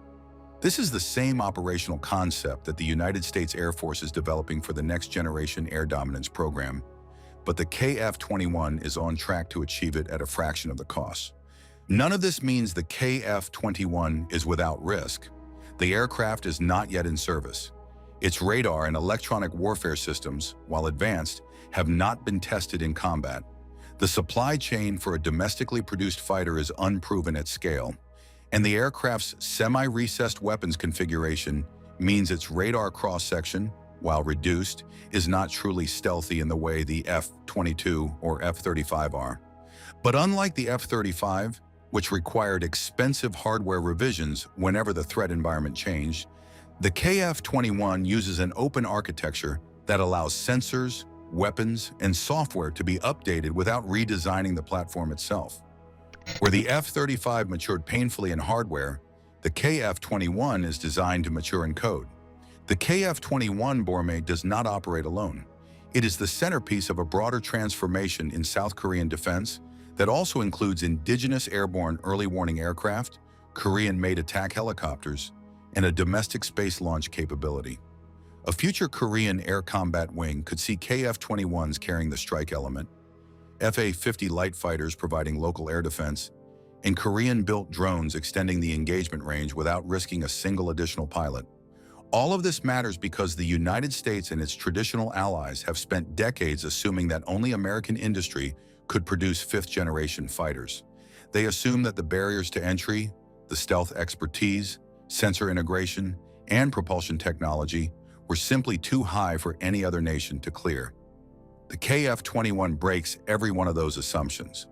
This is the same operational concept that the United States Air Force is developing for the Next Generation Air Dominance program, but the KF-21 is on track to achieve it at a fraction of the cost. None of this means the KF-21 is without risk. The aircraft is not yet in service. Its radar and electronic warfare systems, while advanced, have not been tested in combat. The supply chain for a domestically produced fighter is unproven at scale, and the aircraft's semi-recessed weapons configuration means its radar cross-section, while reduced, is not truly stealthy in the way the F-22 or F-35 are. But unlike the F-35, which required expensive hardware revisions whenever the threat environment changed, the KF-21 uses an open architecture that allows sensors, weapons, and software to be updated without redesigning the platform itself. Where the F-35 matured painfully in hardware, the KF-21 is designed to mature in code. The KF-21 Bormei does not operate alone. It is the centerpiece of a broader transformation in South Korean defense that also includes indigenous airborne early warning aircraft, Korean-made attack helicopters, and a domestic space launch capability. A future Korean air combat wing could see KF-21s carrying the strike element, FA-50 light fighters providing local air defense, and Korean-built drones extending the engagement range without risking a single additional pilot. All of this matters because the United States and its traditional allies have spent decades assuming that only American industry could produce fifth-generation fighters. They assume that the barriers to entry, the stealth expertise, sensor integration, and propulsion technology were simply too high for any other nation to clear. The KF-21 breaks every one of those assumptions.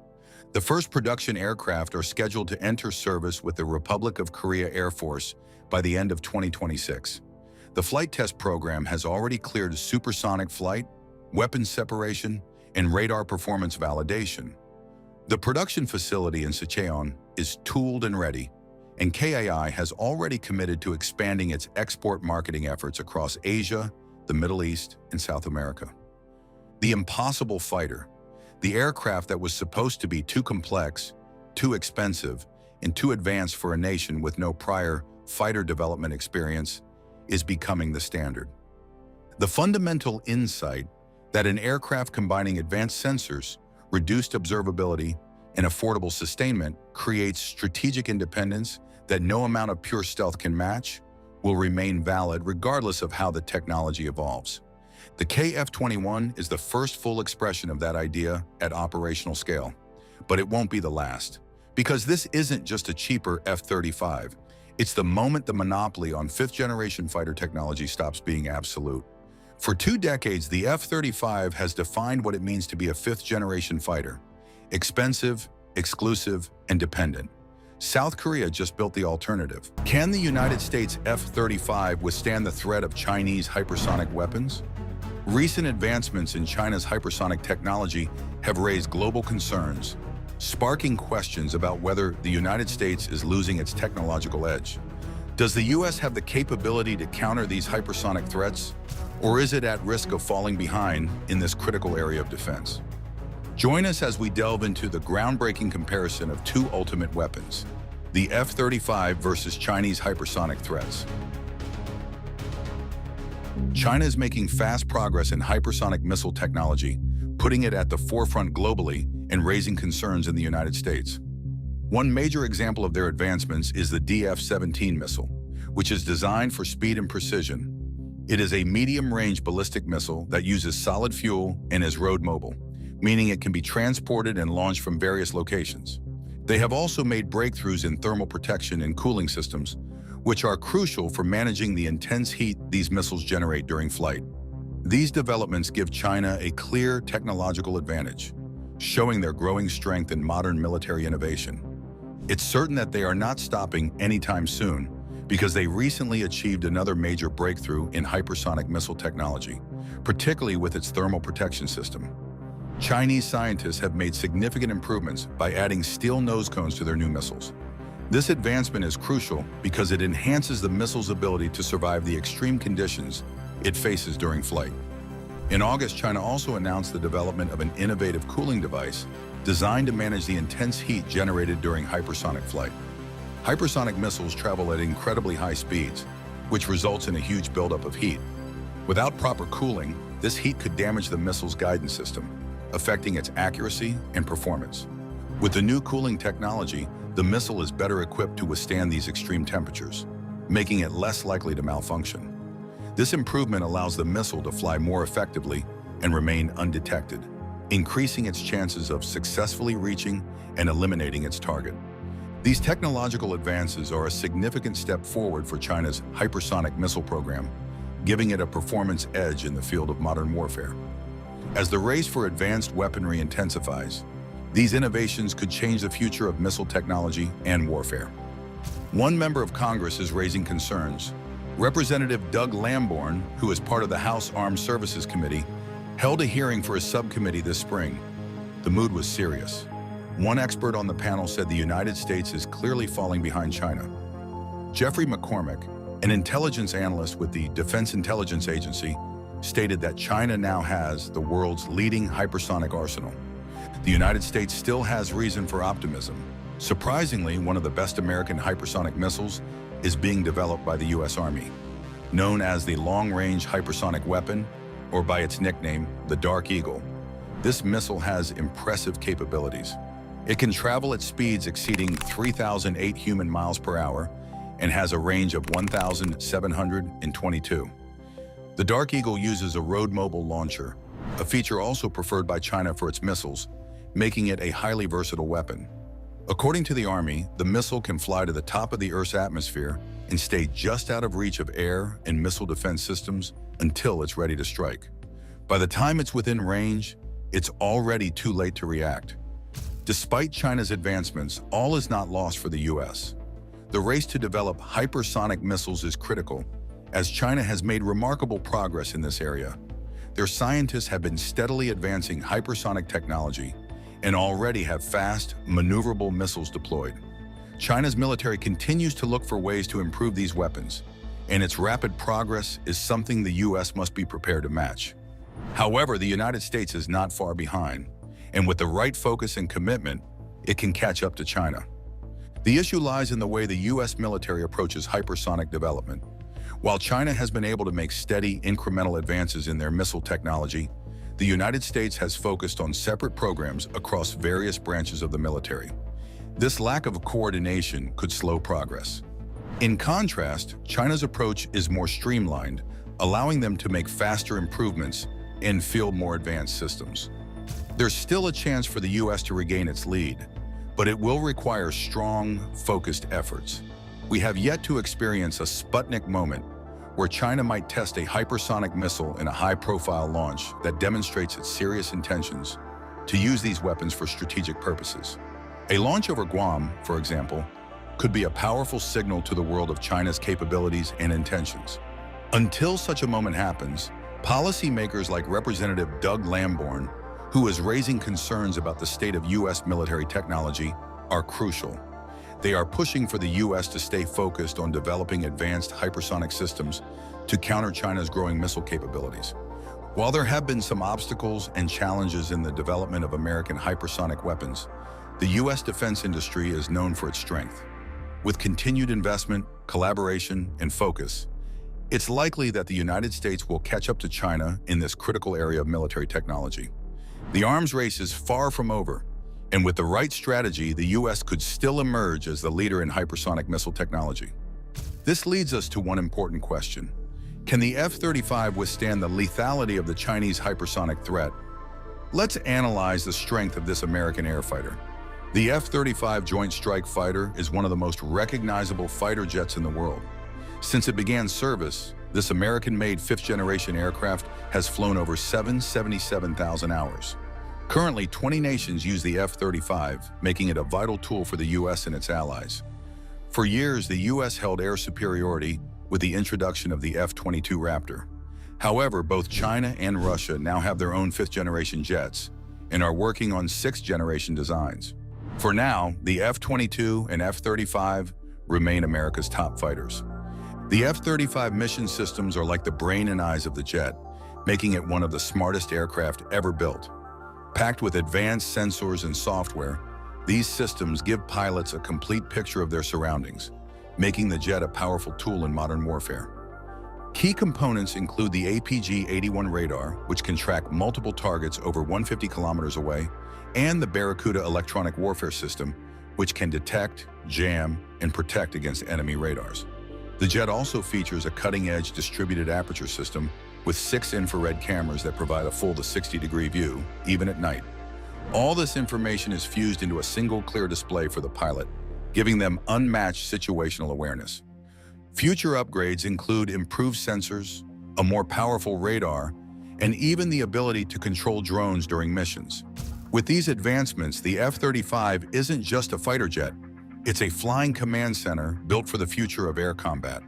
The first production aircraft are scheduled to enter service with the Republic of Korea Air Force by the end of 2026. The flight test program has already cleared supersonic flight, weapons separation, and radar performance validation. The production facility in Sicheon is tooled and ready, and KAI has already committed to expanding its export marketing efforts across Asia, the Middle East, and South America. The impossible fighter, the aircraft that was supposed to be too complex, too expensive, and too advanced for a nation with no prior fighter development experience, is becoming the standard. The fundamental insight that an aircraft combining advanced sensors, reduced observability, and affordable sustainment creates strategic independence that no amount of pure stealth can match will remain valid regardless of how the technology evolves. The F-21 is the first full expression of that idea at operational scale, but it won't be the last. Because this isn't just a cheaper F-35, it's the moment the monopoly on fifth-generation fighter technology stops being absolute. For 2 decades, the F-35 has defined what it means to be a fifth-generation fighter: expensive, exclusive, and dependent. South Korea just built the alternative. Can the United States F-35 withstand the threat of Chinese hypersonic weapons? Recent advancements in China's hypersonic technology have raised global concerns, sparking questions about whether the United States is losing its technological edge. Does the U.S. have the capability to counter these hypersonic threats, or is it at risk of falling behind in this critical area of defense? Join us as we delve into the groundbreaking comparison of 2 ultimate weapons, the F-35 versus Chinese hypersonic threats. China is making fast progress in hypersonic missile technology, putting it at the forefront globally and raising concerns in the United States. One major example of their advancements is the DF-17 missile, which is designed for speed and precision. It is a medium-range ballistic missile that uses solid fuel and is road mobile, meaning it can be transported and launched from various locations. They have also made breakthroughs in thermal protection and cooling systems, which are crucial for managing the intense heat these missiles generate during flight. These developments give China a clear technological advantage, showing their growing strength in modern military innovation. It's certain that they are not stopping anytime soon, because they recently achieved another major breakthrough in hypersonic missile technology, particularly with its thermal protection system. Chinese scientists have made significant improvements by adding steel nose cones to their new missiles. This advancement is crucial because it enhances the missile's ability to survive the extreme conditions it faces during flight. In August, China also announced the development of an innovative cooling device designed to manage the intense heat generated during hypersonic flight. Hypersonic missiles travel at incredibly high speeds, which results in a huge buildup of heat. Without proper cooling, this heat could damage the missile's guidance system, affecting its accuracy and performance. With the new cooling technology, the missile is better equipped to withstand these extreme temperatures, making it less likely to malfunction. This improvement allows the missile to fly more effectively and remain undetected, increasing its chances of successfully reaching and eliminating its target. These technological advances are a significant step forward for China's hypersonic missile program, giving it a performance edge in the field of modern warfare. As the race for advanced weaponry intensifies, these innovations could change the future of missile technology and warfare. One member of Congress is raising concerns. Representative Doug Lamborn, who is part of the House Armed Services Committee, held a hearing for his subcommittee this spring. The mood was serious. One expert on the panel said the United States is clearly falling behind China. Jeffrey McCormick, an intelligence analyst with the Defense Intelligence Agency, stated that China now has the world's leading hypersonic arsenal. The United States still has reason for optimism. Surprisingly, one of the best American hypersonic missiles is being developed by the U.S. Army. Known as the Long-Range Hypersonic Weapon, or by its nickname, the Dark Eagle, this missile has impressive capabilities. It can travel at speeds exceeding 3,008 human miles per hour and has a range of 1,722. The Dark Eagle uses a road-mobile launcher, a feature also preferred by China for its missiles, making it a highly versatile weapon. According to the Army, the missile can fly to the top of the Earth's atmosphere and stay just out of reach of air and missile defense systems until it's ready to strike. By the time it's within range, it's already too late to react. Despite China's advancements, all is not lost for the U.S. The race to develop hypersonic missiles is critical, as China has made remarkable progress in this area. their scientists have been steadily advancing hypersonic technology and already have fast, maneuverable missiles deployed. China's military continues to look for ways to improve these weapons, and its rapid progress is something the U.S. must be prepared to match. However, the United States is not far behind, and with the right focus and commitment, it can catch up to China. The issue lies in the way the U.S. military approaches hypersonic development. While China has been able to make steady, incremental advances in their missile technology, the United States has focused on separate programs across various branches of the military. This lack of coordination could slow progress. In contrast, China's approach is more streamlined, allowing them to make faster improvements and field more advanced systems. There's still a chance for the U.S. to regain its lead, but it will require strong, focused efforts. We have yet to experience a Sputnik moment where China might test a hypersonic missile in a high-profile launch that demonstrates its serious intentions to use these weapons for strategic purposes. A launch over Guam, for example, could be a powerful signal to the world of China's capabilities and intentions. Until such a moment happens, policymakers like Representative Doug Lamborn, who is raising concerns about the state of U.S. military technology, are crucial. They are pushing for the U.S. to stay focused on developing advanced hypersonic systems to counter China's growing missile capabilities. While there have been some obstacles and challenges in the development of American hypersonic weapons, the U.S. defense industry is known for its strength. With continued investment, collaboration, and focus, it's likely that the United States will catch up to China in this critical area of military technology. The arms race is far from over, and with the right strategy, the U.S. could still emerge as the leader in hypersonic missile technology. This leads us to one important question. Can the F-35 withstand the lethality of the Chinese hypersonic threat? Let's analyze the strength of this American airfighter. The F-35 Joint Strike Fighter is one of the most recognizable fighter jets in the world. Since it began service, this American-made fifth-generation aircraft has flown over 777,000 hours. Currently, 20 nations use the F-35, making it a vital tool for the U.S. and its allies. For years, the U.S. held air superiority with the introduction of the F-22 Raptor. However, both China and Russia now have their own fifth-generation jets and are working on sixth-generation designs. For now, the F-22 and F-35 remain America's top fighters. The F-35 mission systems are like the brain and eyes of the jet, making it one of the smartest aircraft ever built. Packed with advanced sensors and software, these systems give pilots a complete picture of their surroundings, making the jet a powerful tool in modern warfare. Key components include the APG-81 radar, which can track multiple targets over 150 kilometers away, and the Barracuda electronic warfare system, which can detect, jam, and protect against enemy radars. The jet also features a cutting-edge distributed aperture system with 6 infrared cameras that provide a full to 60-degree view, even at night. All this information is fused into a single clear display for the pilot, giving them unmatched situational awareness. Future upgrades include improved sensors, a more powerful radar, and even the ability to control drones during missions. With these advancements, the F-35 isn't just a fighter jet. It's a flying command center built for the future of air combat.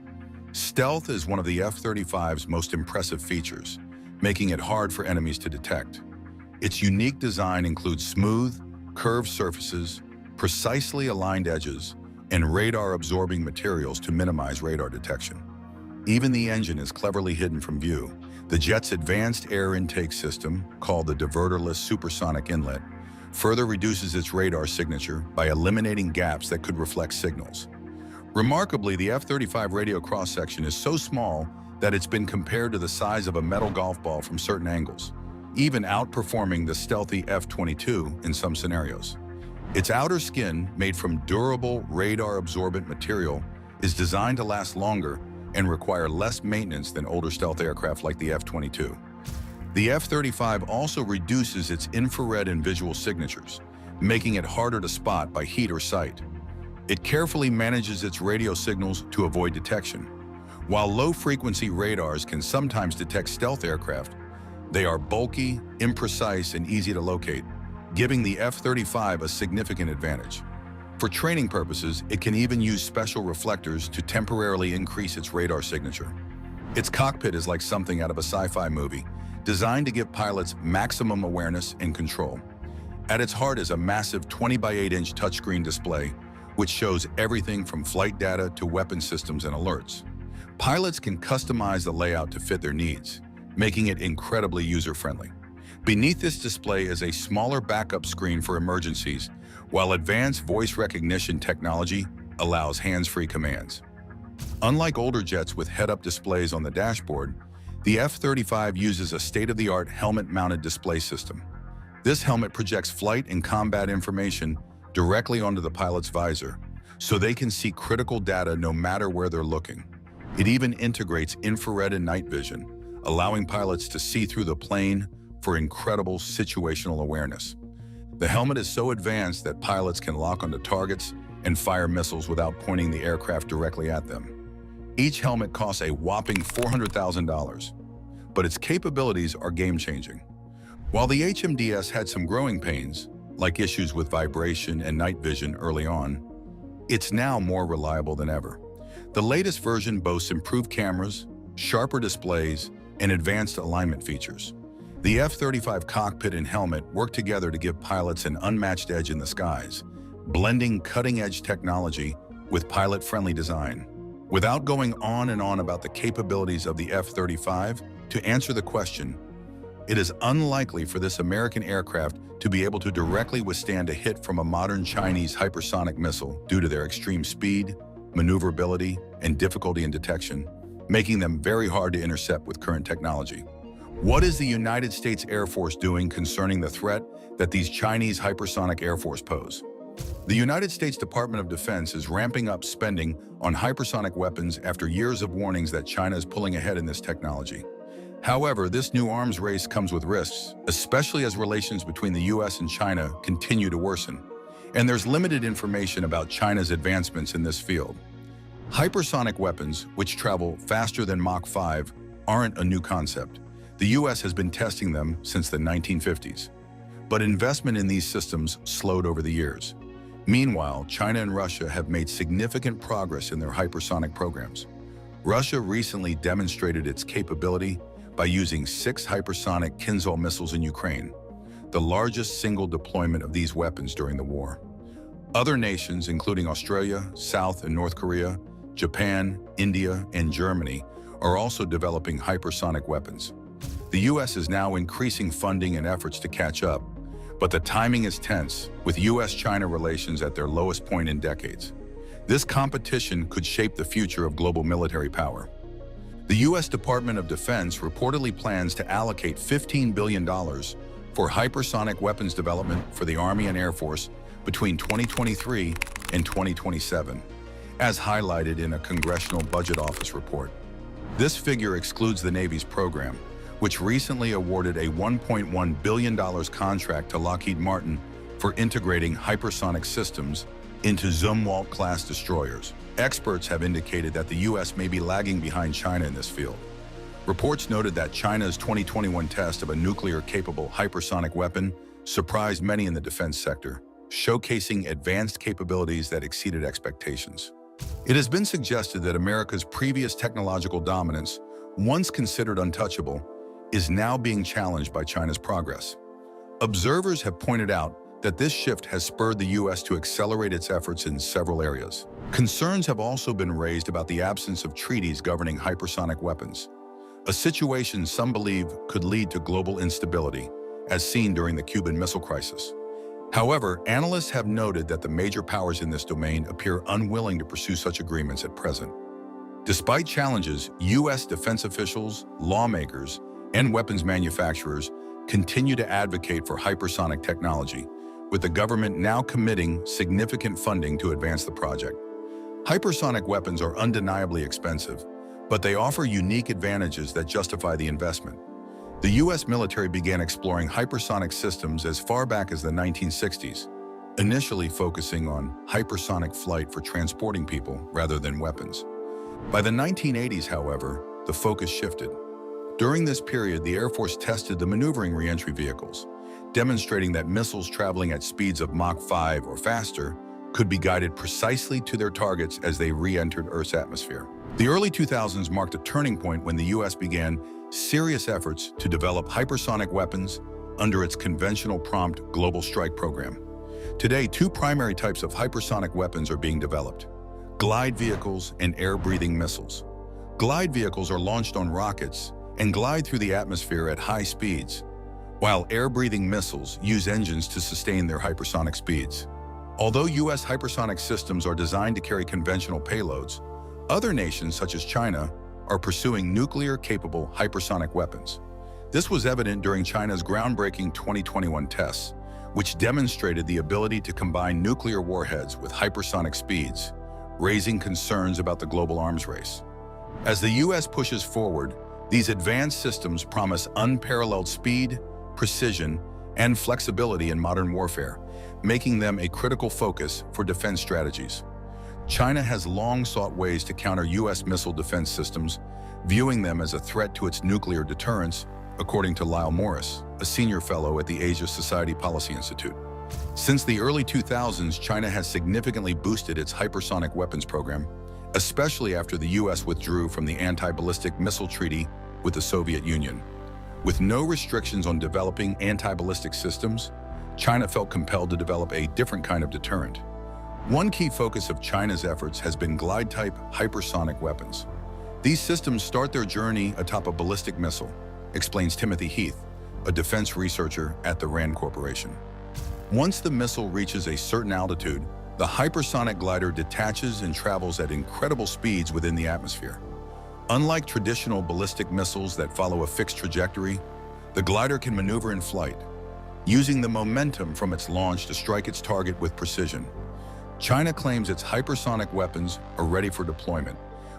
Stealth is one of the F-35's most impressive features, making it hard for enemies to detect. Its unique design includes smooth, curved surfaces, precisely aligned edges, and radar-absorbing materials to minimize radar detection. Even the engine is cleverly hidden from view. The jet's advanced air intake system, called the diverterless supersonic inlet, further reduces its radar signature by eliminating gaps that could reflect signals. Remarkably, the F-35 radio cross-section is so small that it's been compared to the size of a metal golf ball from certain angles, even outperforming the stealthy F-22 in some scenarios. Its outer skin, made from durable, radar-absorbent material, is designed to last longer and require less maintenance than older stealth aircraft like the F-22. The F-35 also reduces its infrared and visual signatures, making it harder to spot by heat or sight. It carefully manages its radio signals to avoid detection. While low-frequency radars can sometimes detect stealth aircraft, they are bulky, imprecise, and easy to locate, giving the F-35 a significant advantage. For training purposes, it can even use special reflectors to temporarily increase its radar signature. Its cockpit is like something out of a sci-fi movie, designed to give pilots maximum awareness and control. At its heart is a massive 20 by 8-inch touchscreen display, which shows everything from flight data to weapon systems and alerts. Pilots can customize the layout to fit their needs, making it incredibly user-friendly. Beneath this display is a smaller backup screen for emergencies, while advanced voice recognition technology allows hands-free commands. Unlike older jets with head-up displays on the dashboard, the F-35 uses a state-of-the-art helmet-mounted display system. This helmet projects flight and combat information directly onto the pilot's visor, so they can see critical data no matter where they're looking. It even integrates infrared and night vision, allowing pilots to see through the plane for incredible situational awareness. The helmet is so advanced that pilots can lock onto targets and fire missiles without pointing the aircraft directly at them. Each helmet costs a whopping $400,000, but its capabilities are game-changing. While the HMDS had some growing pains, like issues with vibration and night vision early on, it's now more reliable than ever. The latest version boasts improved cameras, sharper displays, and advanced alignment features. The F-35 cockpit and helmet work together to give pilots an unmatched edge in the skies, blending cutting-edge technology with pilot-friendly design. Without going on and on about the capabilities of the F-35, to answer the question, it is unlikely for this American aircraft to be able to directly withstand a hit from a modern Chinese hypersonic missile due to their extreme speed, maneuverability, and difficulty in detection, making them very hard to intercept with current technology. What is the United States Air Force doing concerning the threat that these Chinese hypersonic air force pose? The United States Department of Defense is ramping up spending on hypersonic weapons after years of warnings that China is pulling ahead in this technology. However, this new arms race comes with risks, especially as relations between the US and China continue to worsen. And there's limited information about China's advancements in this field. Hypersonic weapons, which travel faster than Mach 5, aren't a new concept. The US has been testing them since the 1950s. But investment in these systems slowed over the years. Meanwhile, China and Russia have made significant progress in their hypersonic programs. Russia recently demonstrated its capability by using 6 hypersonic Kinzhal missiles in Ukraine, the largest single deployment of these weapons during the war. Other nations, including Australia, South and North Korea, Japan, India, and Germany, are also developing hypersonic weapons. The US is now increasing funding and efforts to catch up, but the timing is tense, with US-China relations at their lowest point in decades. This competition could shape the future of global military power. The US Department of Defense reportedly plans to allocate $15 billion for hypersonic weapons development for the Army and Air Force between 2023 and 2027, as highlighted in a Congressional Budget Office report. This figure excludes the Navy's program, which recently awarded a $1.1 billion contract to Lockheed Martin for integrating hypersonic systems into Zumwalt-class destroyers. Experts have indicated that the US may be lagging behind China in this field. Reports noted that China's 2021 test of a nuclear-capable hypersonic weapon surprised many in the defense sector, showcasing advanced capabilities that exceeded expectations. It has been suggested that America's previous technological dominance, once considered untouchable, is now being challenged by China's progress. Observers have pointed out that this shift has spurred the US to accelerate its efforts in several areas. Concerns have also been raised about the absence of treaties governing hypersonic weapons, a situation some believe could lead to global instability, as seen during the Cuban Missile Crisis. However, analysts have noted that the major powers in this domain appear unwilling to pursue such agreements at present. Despite challenges, US defense officials, lawmakers, and weapons manufacturers continue to advocate for hypersonic technology, with the government now committing significant funding to advance the project. Hypersonic weapons are undeniably expensive, but they offer unique advantages that justify the investment. The US military began exploring hypersonic systems as far back as the 1960s, initially focusing on hypersonic flight for transporting people rather than weapons. By the 1980s, however, the focus shifted. During this period, the Air Force tested the maneuvering reentry vehicles, demonstrating that missiles traveling at speeds of Mach 5 or faster could be guided precisely to their targets as they re-entered Earth's atmosphere. The early 2000s marked a turning point when the US began serious efforts to develop hypersonic weapons under its conventional prompt global strike program. Today, two primary types of hypersonic weapons are being developed: glide vehicles and air-breathing missiles. Glide vehicles are launched on rockets and glide through the atmosphere at high speeds, while air-breathing missiles use engines to sustain their hypersonic speeds. Although U.S. hypersonic systems are designed to carry conventional payloads, other nations such as China are pursuing nuclear-capable hypersonic weapons. This was evident during China's groundbreaking 2021 tests, which demonstrated the ability to combine nuclear warheads with hypersonic speeds, raising concerns about the global arms race. As the U.S. pushes forward, these advanced systems promise unparalleled speed, precision, and flexibility in modern warfare, making them a critical focus for defense strategies. China has long sought ways to counter U.S. missile defense systems, viewing them as a threat to its nuclear deterrence, according to Lyle Morris, a senior fellow at the Asia Society Policy Institute. Since the early 2000s, China has significantly boosted its hypersonic weapons program, especially after the U.S. withdrew from the anti-ballistic missile treaty with the Soviet Union. With no restrictions on developing anti-ballistic systems, China felt compelled to develop a different kind of deterrent. One key focus of China's efforts has been glide-type hypersonic weapons. These systems start their journey atop a ballistic missile, explains Timothy Heath, a defense researcher at the RAND Corporation. Once the missile reaches a certain altitude, the hypersonic glider detaches and travels at incredible speeds within the atmosphere. Unlike traditional ballistic missiles that follow a fixed trajectory, the glider can maneuver in flight, using the momentum from its launch to strike its target with precision. China claims its hypersonic weapons are ready for deployment,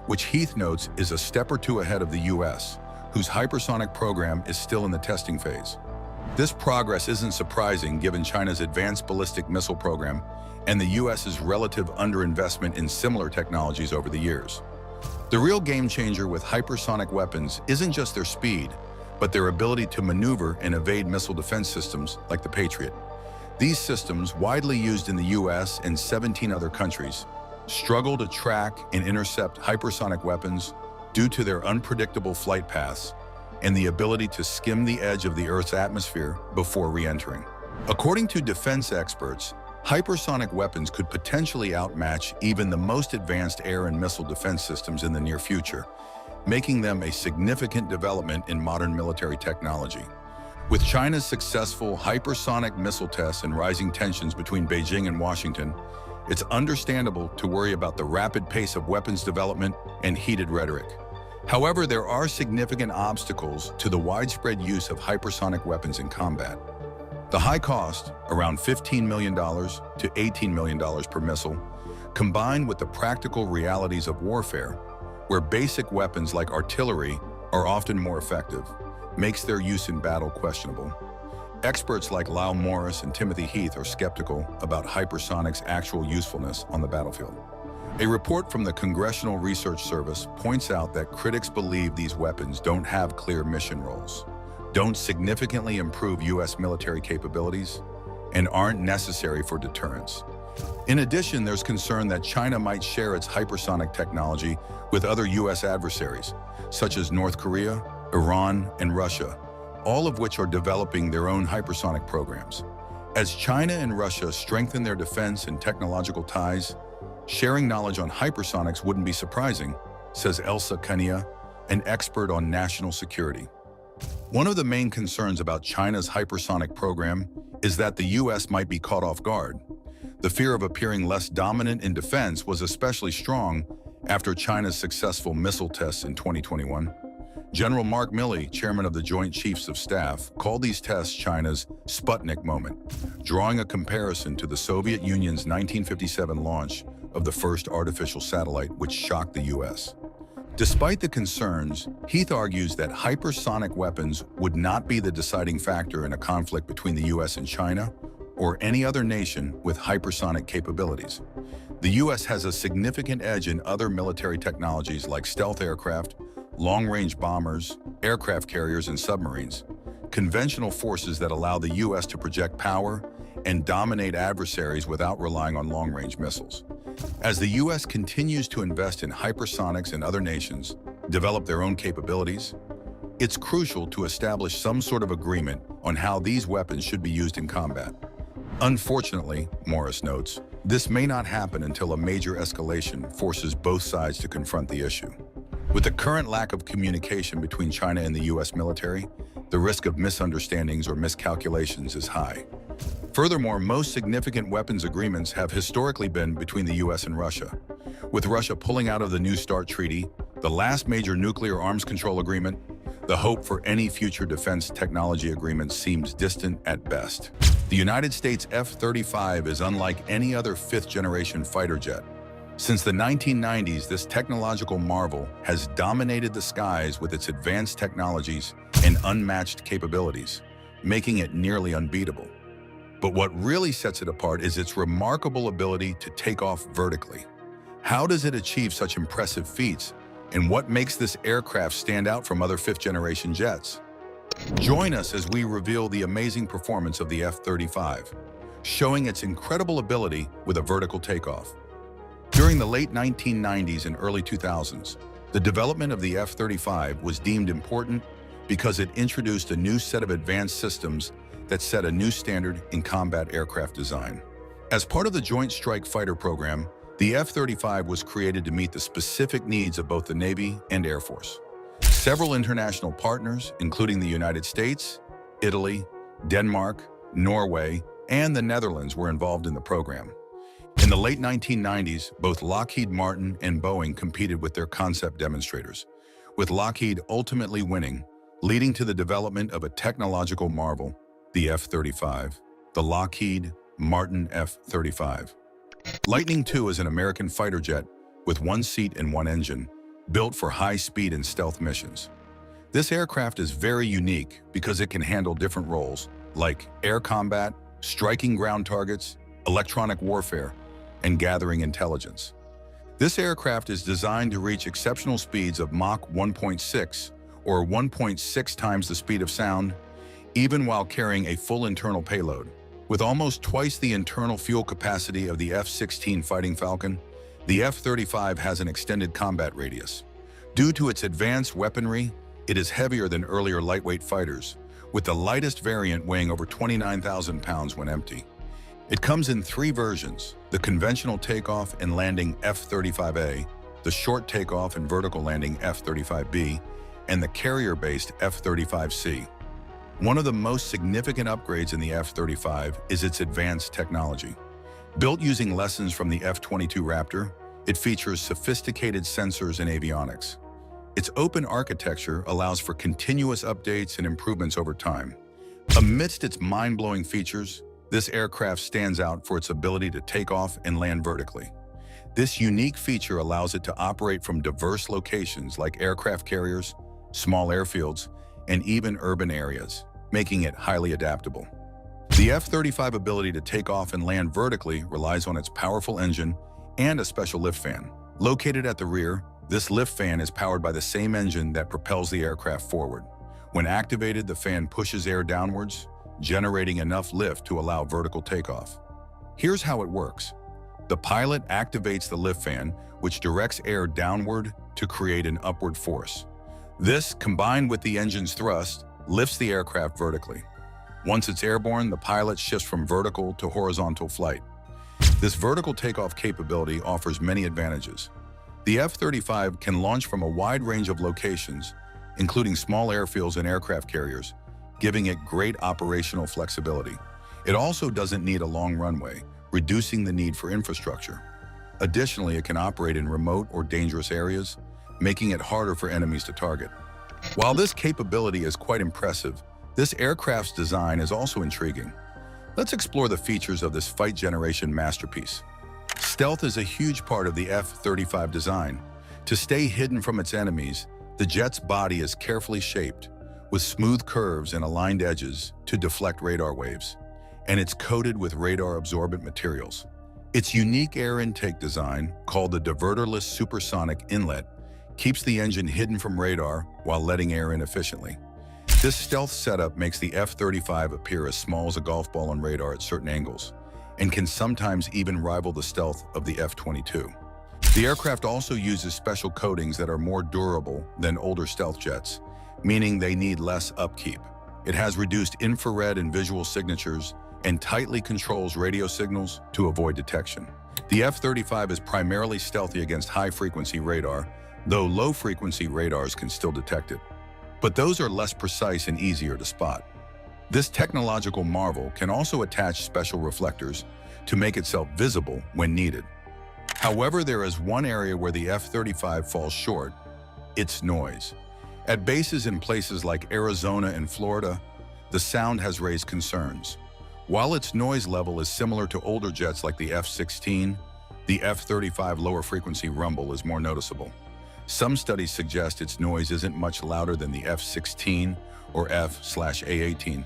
which Heath notes is a step or two ahead of the U.S., whose hypersonic program is still in the testing phase. This progress isn't surprising given China's advanced ballistic missile program and the U.S.'s relative underinvestment in similar technologies over the years. The real game changer with hypersonic weapons isn't just their speed, but their ability to maneuver and evade missile defense systems like the Patriot. These systems, widely used in the U.S. and 17 other countries, struggle to track and intercept hypersonic weapons due to their unpredictable flight paths and the ability to skim the edge of the Earth's atmosphere before re-entering. According to defense experts, hypersonic weapons could potentially outmatch even the most advanced air and missile defense systems in the near future, making them a significant development in modern military technology. With China's successful hypersonic missile tests and rising tensions between Beijing and Washington, it's understandable to worry about the rapid pace of weapons development and heated rhetoric. However, there are significant obstacles to the widespread use of hypersonic weapons in combat. The high cost, around $15 million to $18 million per missile, combined with the practical realities of warfare, where basic weapons like artillery are often more effective, makes their use in battle questionable. Experts like Lyle Morris and Timothy Heath are skeptical about hypersonics' actual usefulness on the battlefield. A report from the Congressional Research Service points out that critics believe these weapons don't have clear mission roles, don't significantly improve U.S. military capabilities, and aren't necessary for deterrence. In addition, there's concern that China might share its hypersonic technology with other U.S. adversaries, such as North Korea, Iran, and Russia, all of which are developing their own hypersonic programs. As China and Russia strengthen their defense and technological ties, sharing knowledge on hypersonics wouldn't be surprising, says Elsa Kania, an expert on national security. One of the main concerns about China's hypersonic program is that the U.S. might be caught off guard. The fear of appearing less dominant in defense was especially strong after China's successful missile tests in 2021. General Mark Milley, chairman of the Joint Chiefs of Staff, called these tests China's Sputnik moment, drawing a comparison to the Soviet Union's 1957 launch of the first artificial satellite, which shocked the U.S. Despite the concerns, Heath argues that hypersonic weapons would not be the deciding factor in a conflict between the U.S. and China or any other nation with hypersonic capabilities. The U.S. has a significant edge in other military technologies like stealth aircraft, long-range bombers, aircraft carriers, and submarines, conventional forces that allow the U.S. to project power and dominate adversaries without relying on long-range missiles. As the U.S. continues to invest in hypersonics and other nations develop their own capabilities, It's crucial to establish some sort of agreement on how these weapons should be used in combat. Unfortunately, Morris notes, this may not happen until a major escalation forces both sides to confront the issue. With the current lack of communication between China and the US military, the risk of misunderstandings or miscalculations is high. Furthermore, most significant weapons agreements have historically been between the US and Russia. With Russia pulling out of the New START treaty, the last major nuclear arms control agreement, the hope for any future defense technology agreement seems distant at best. The United States F-35 is unlike any other fifth-generation fighter jet. Since the 1990s, this technological marvel has dominated the skies with its advanced technologies and unmatched capabilities, making it nearly unbeatable. But what really sets it apart is its remarkable ability to take off vertically. How does it achieve such impressive feats, and what makes this aircraft stand out from other fifth-generation jets? Join us as we reveal the amazing performance of the F-35, showing its incredible ability with a vertical takeoff. During the late 1990s and early 2000s, the development of the F-35 was deemed important because it introduced a new set of advanced systems that set a new standard in combat aircraft design. As part of the Joint Strike Fighter program, the F-35 was created to meet the specific needs of both the Navy and Air Force. Several international partners, including the United States, Italy, Denmark, Norway, and the Netherlands, were involved in the program. In the late 1990s, both Lockheed Martin and Boeing competed with their concept demonstrators, with Lockheed ultimately winning, leading to the development of a technological marvel, the F-35, the Lockheed Martin F-35. Lightning II is an American fighter jet with one seat and one engine, built for high speed and stealth missions. This aircraft is very unique because it can handle different roles, like air combat, striking ground targets, electronic warfare, and gathering intelligence. This aircraft is designed to reach exceptional speeds of Mach 1.6, or 1.6 times the speed of sound, even while carrying a full internal payload. With almost twice the internal fuel capacity of the F-16 Fighting Falcon, the F-35 has an extended combat radius. Due to its advanced weaponry, it is heavier than earlier lightweight fighters, with the lightest variant weighing over 29,000 pounds when empty. It comes in three versions: the conventional takeoff and landing F-35A, the short takeoff and vertical landing F-35B, and the carrier-based F-35C. One of the most significant upgrades in the F-35 is its advanced technology. Built using lessons from the F-22 Raptor, it features sophisticated sensors and avionics. Its open architecture allows for continuous updates and improvements over time. Amidst its mind-blowing features, this aircraft stands out for its ability to take off and land vertically. This unique feature allows it to operate from diverse locations like aircraft carriers, small airfields, and even urban areas, making it highly adaptable. The F-35 ability to take off and land vertically relies on its powerful engine and a special lift fan. Located at the rear, this lift fan is powered by the same engine that propels the aircraft forward. When activated, the fan pushes air downwards, generating enough lift to allow vertical takeoff. Here's how it works. The pilot activates the lift fan, which directs air downward to create an upward force. This, combined with the engine's thrust, lifts the aircraft vertically. Once it's airborne, the pilot shifts from vertical to horizontal flight. This vertical takeoff capability offers many advantages. The F-35 can launch from a wide range of locations, including small airfields and aircraft carriers, giving it great operational flexibility. It also doesn't need a long runway, reducing the need for infrastructure. Additionally, it can operate in remote or dangerous areas, making it harder for enemies to target. While this capability is quite impressive, this aircraft's design is also intriguing. Let's explore the features of this fight-generation masterpiece. Stealth is a huge part of the F-35 design. To stay hidden from its enemies, the jet's body is carefully shaped, with smooth curves and aligned edges to deflect radar waves, and it's coated with radar-absorbent materials. Its unique air intake design, called the diverterless supersonic inlet, keeps the engine hidden from radar while letting air in efficiently. This stealth setup makes the F-35 appear as small as a golf ball on radar at certain angles, and can sometimes even rival the stealth of the F-22. The aircraft also uses special coatings that are more durable than older stealth jets, meaning they need less upkeep. It has reduced infrared and visual signatures and tightly controls radio signals to avoid detection. The F-35 is primarily stealthy against high-frequency radar, though low-frequency radars can still detect it. But those are less precise and easier to spot. This technological marvel can also attach special reflectors to make itself visible when needed. However, there is one area where the F-35 falls short: its noise. At bases in places like Arizona and Florida, the sound has raised concerns. While its noise level is similar to older jets like the F-16, the F-35 lower frequency rumble is more noticeable. Some studies suggest its noise isn't much louder than the F-16 or F/A-18,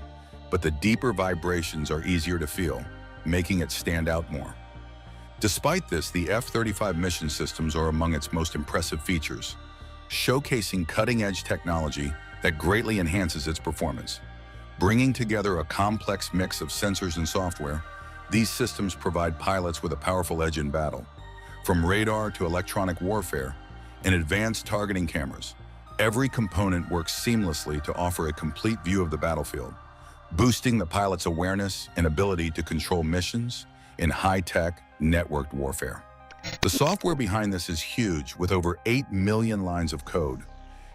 but the deeper vibrations are easier to feel, making it stand out more. Despite this, the F-35 mission systems are among its most impressive features, showcasing cutting-edge technology that greatly enhances its performance. Bringing together a complex mix of sensors and software, these systems provide pilots with a powerful edge in battle. From radar to electronic warfare and advanced targeting cameras, every component works seamlessly to offer a complete view of the battlefield, boosting the pilot's awareness and ability to control missions in high-tech, networked warfare. The software behind this is huge, with over 8 million lines of code.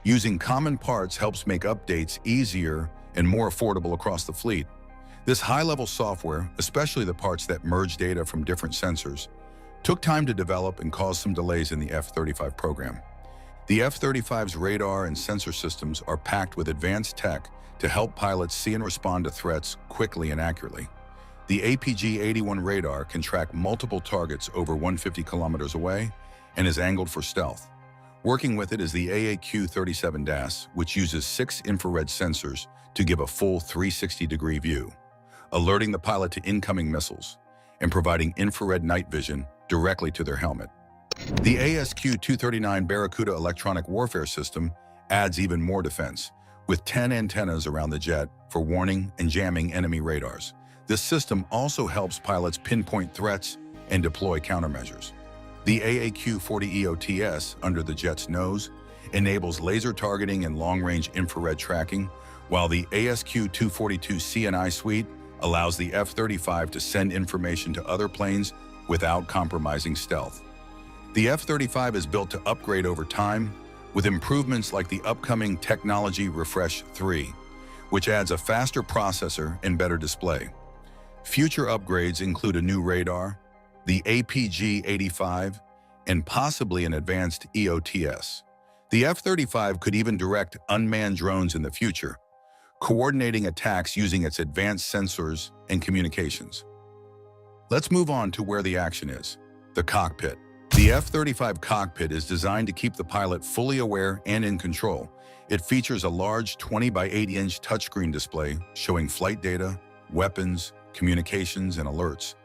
Using common parts helps make updates easier and more affordable across the fleet. This high-level software, especially the parts that merge data from different sensors, took time to develop and caused some delays in the F-35 program. The F-35's radar and sensor systems are packed with advanced tech to help pilots see and respond to threats quickly and accurately. The APG-81 radar can track multiple targets over 150 kilometers away and is angled for stealth. Working with it is the AAQ-37 DAS, which uses 6 infrared sensors to give a full 360-degree view, alerting the pilot to incoming missiles and providing infrared night vision directly to their helmet. The ASQ-239 Barracuda electronic warfare system adds even more defense, with 10 antennas around the jet for warning and jamming enemy radars. This system also helps pilots pinpoint threats and deploy countermeasures. The AAQ-40 EOTS under the jet's nose enables laser targeting and long-range infrared tracking, while the ASQ-242 CNI suite allows the F-35 to send information to other planes without compromising stealth. The F-35 is built to upgrade over time, with improvements like the upcoming Technology Refresh 3, which adds a faster processor and better display. Future upgrades include a new radar, the APG-85, and possibly an advanced EOTS. The F-35 could even direct unmanned drones in the future, coordinating attacks using its advanced sensors and communications. Let's move on to where the action is: the cockpit. The F-35 cockpit is designed to keep the pilot fully aware and in control. It features a large 20 by 80-inch touchscreen display showing flight data, weapons, communications, and alerts,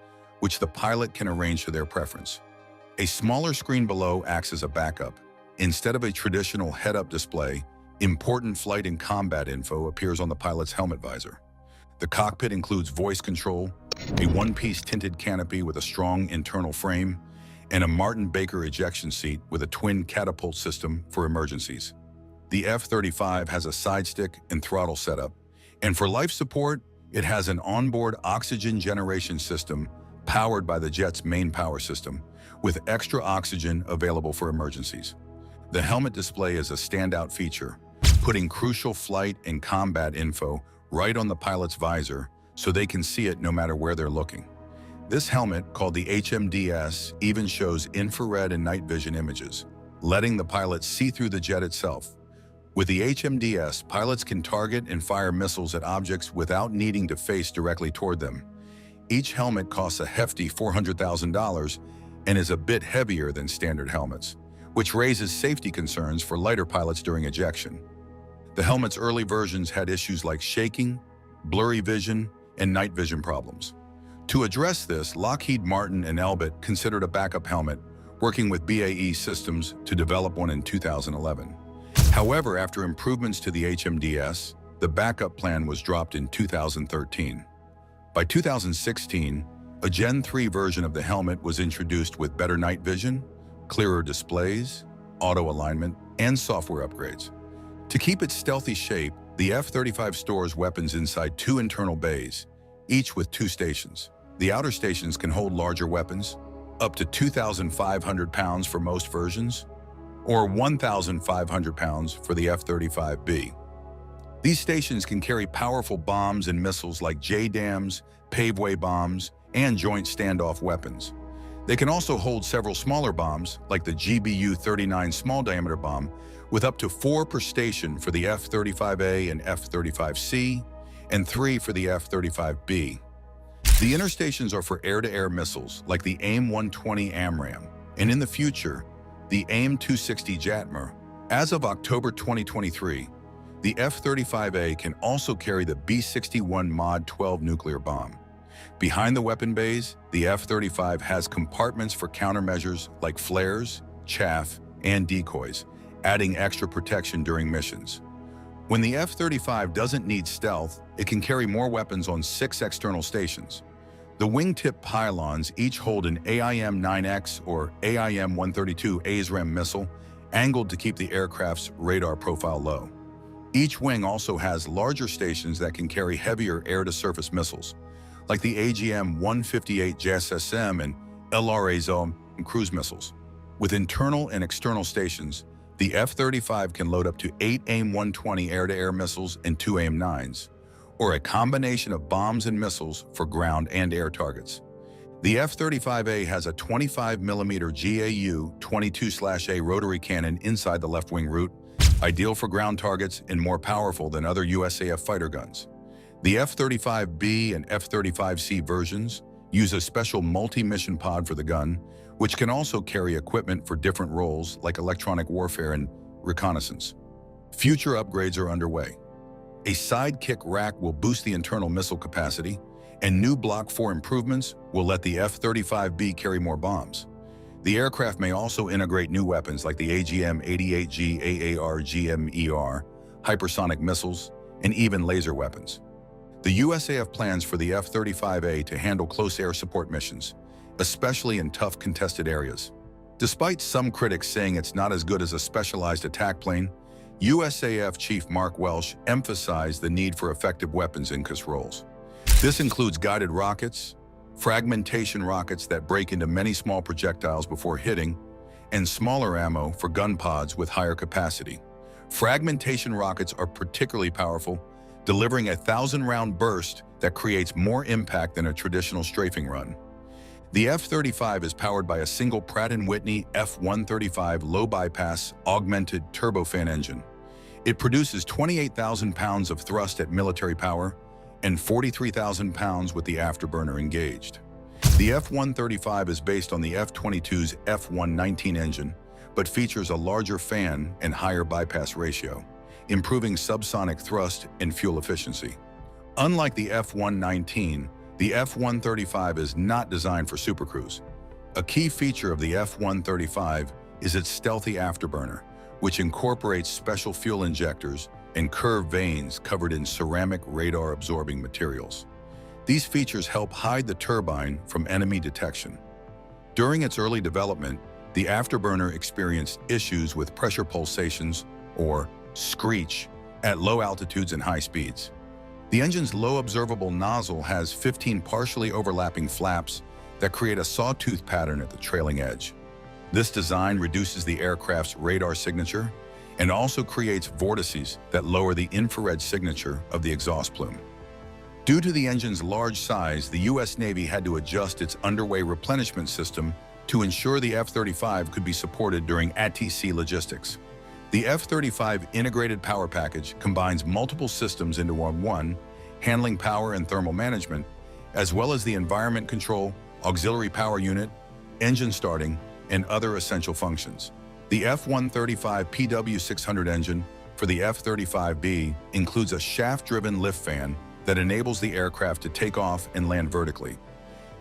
which the pilot can arrange to their preference. A smaller screen below acts as a backup. Instead of a traditional head-up display, important flight and combat info appears on the pilot's helmet visor. The cockpit includes voice control, a one-piece tinted canopy with a strong internal frame, and a Martin Baker ejection seat with a twin catapult system for emergencies. The F-35 has a side stick and throttle setup, and for life support, it has an onboard oxygen generation system powered by the jet's main power system, with extra oxygen available for emergencies. The helmet display is a standout feature, putting crucial flight and combat info right on the pilot's visor so they can see it no matter where they're looking. This helmet, called the HMDS, even shows infrared and night vision images, letting the pilot see through the jet itself. With the HMDS, pilots can target and fire missiles at objects without needing to face directly toward them. Each helmet costs a hefty $400,000 and is a bit heavier than standard helmets, which raises safety concerns for lighter pilots during ejection. The helmet's early versions had issues like shaking, blurry vision, and night vision problems. To address this, Lockheed Martin and Elbit considered a backup helmet, working with BAE Systems to develop one in 2011. However, after improvements to the HMDS, the backup plan was dropped in 2013. By 2016, a Gen 3 version of the helmet was introduced with better night vision, clearer displays, auto alignment, and software upgrades. To keep its stealthy shape, the F-35 stores weapons inside two internal bays, each with two stations. The outer stations can hold larger weapons, up to 2,500 pounds for most versions, or 1,500 pounds for the F-35B. These stations can carry powerful bombs and missiles like JDAMs, paveway bombs, and joint standoff weapons. They can also hold several smaller bombs, like the GBU-39 small-diameter bomb, with up to 4 per station for the F-35A and F-35C, and 3 for the F-35B. The inner stations are for air-to-air missiles, like the AIM-120 AMRAAM, and in the future, the AIM-260 JATMR. As of October 2023, the F-35A can also carry the B-61 Mod 12 nuclear bomb. Behind the weapon bays, the F-35 has compartments for countermeasures like flares, chaff, and decoys, adding extra protection during missions. When the F-35 doesn't need stealth, it can carry more weapons on 6 external stations. The wingtip pylons each hold an AIM-9X or AIM-132 ASRAAM missile, angled to keep the aircraft's radar profile low. Each wing also has larger stations that can carry heavier air-to-surface missiles, like the AGM-158 JSSM and LRA-XOM cruise missiles. With internal and external stations, the F-35 can load up to 8 AIM-120 air-to-air missiles and 2 AIM-9s, or a combination of bombs and missiles for ground and air targets. The F-35A has a 25mm GAU-22/A rotary cannon inside the left wing root, ideal for ground targets and more powerful than other USAF fighter guns. The F-35B and F-35C versions use a special multi-mission pod for the gun, which can also carry equipment for different roles like electronic warfare and reconnaissance. Future upgrades are underway. A sidekick rack will boost the internal missile capacity, and new Block 4 improvements will let the F-35B carry more bombs. The aircraft may also integrate new weapons like the AGM-88G AAR-GMER, hypersonic missiles, and even laser weapons. The USAF plans for the F-35A to handle close air support missions, especially in tough contested areas. Despite some critics saying it's not as good as a specialized attack plane, USAF Chief Mark Welsh emphasized the need for effective weapons in CAS roles. This includes guided rockets, fragmentation rockets that break into many small projectiles before hitting, and smaller ammo for gun pods with higher capacity. Fragmentation rockets are particularly powerful, delivering a 1,000-round burst that creates more impact than a traditional strafing run. The F-35 is powered by a single Pratt & Whitney F-135 low-bypass augmented turbofan engine. It produces 28,000 pounds of thrust at military power and 43,000 pounds with the afterburner engaged. The F-135 is based on the F-22's F-119 engine, but features a larger fan and higher bypass ratio, improving subsonic thrust and fuel efficiency. Unlike the F-119, the F-135 is not designed for supercruise. A key feature of the F-135 is its stealthy afterburner, which incorporates special fuel injectors and curved vanes covered in ceramic radar-absorbing materials. These features help hide the turbine from enemy detection. During its early development, the afterburner experienced issues with pressure pulsations, or screech, at low altitudes and high speeds. The engine's low observable nozzle has 15 partially overlapping flaps that create a sawtooth pattern at the trailing edge. This design reduces the aircraft's radar signature and also creates vortices that lower the infrared signature of the exhaust plume. Due to the engine's large size, the U.S. Navy had to adjust its underway replenishment system to ensure the F-35 could be supported during ATC logistics. The F-35 integrated power package combines multiple systems into one, handling power and thermal management, as well as the environment control, auxiliary power unit, engine starting, and other essential functions. The F-135 PW600 engine for the F-35B includes a shaft-driven lift fan that enables the aircraft to take off and land vertically.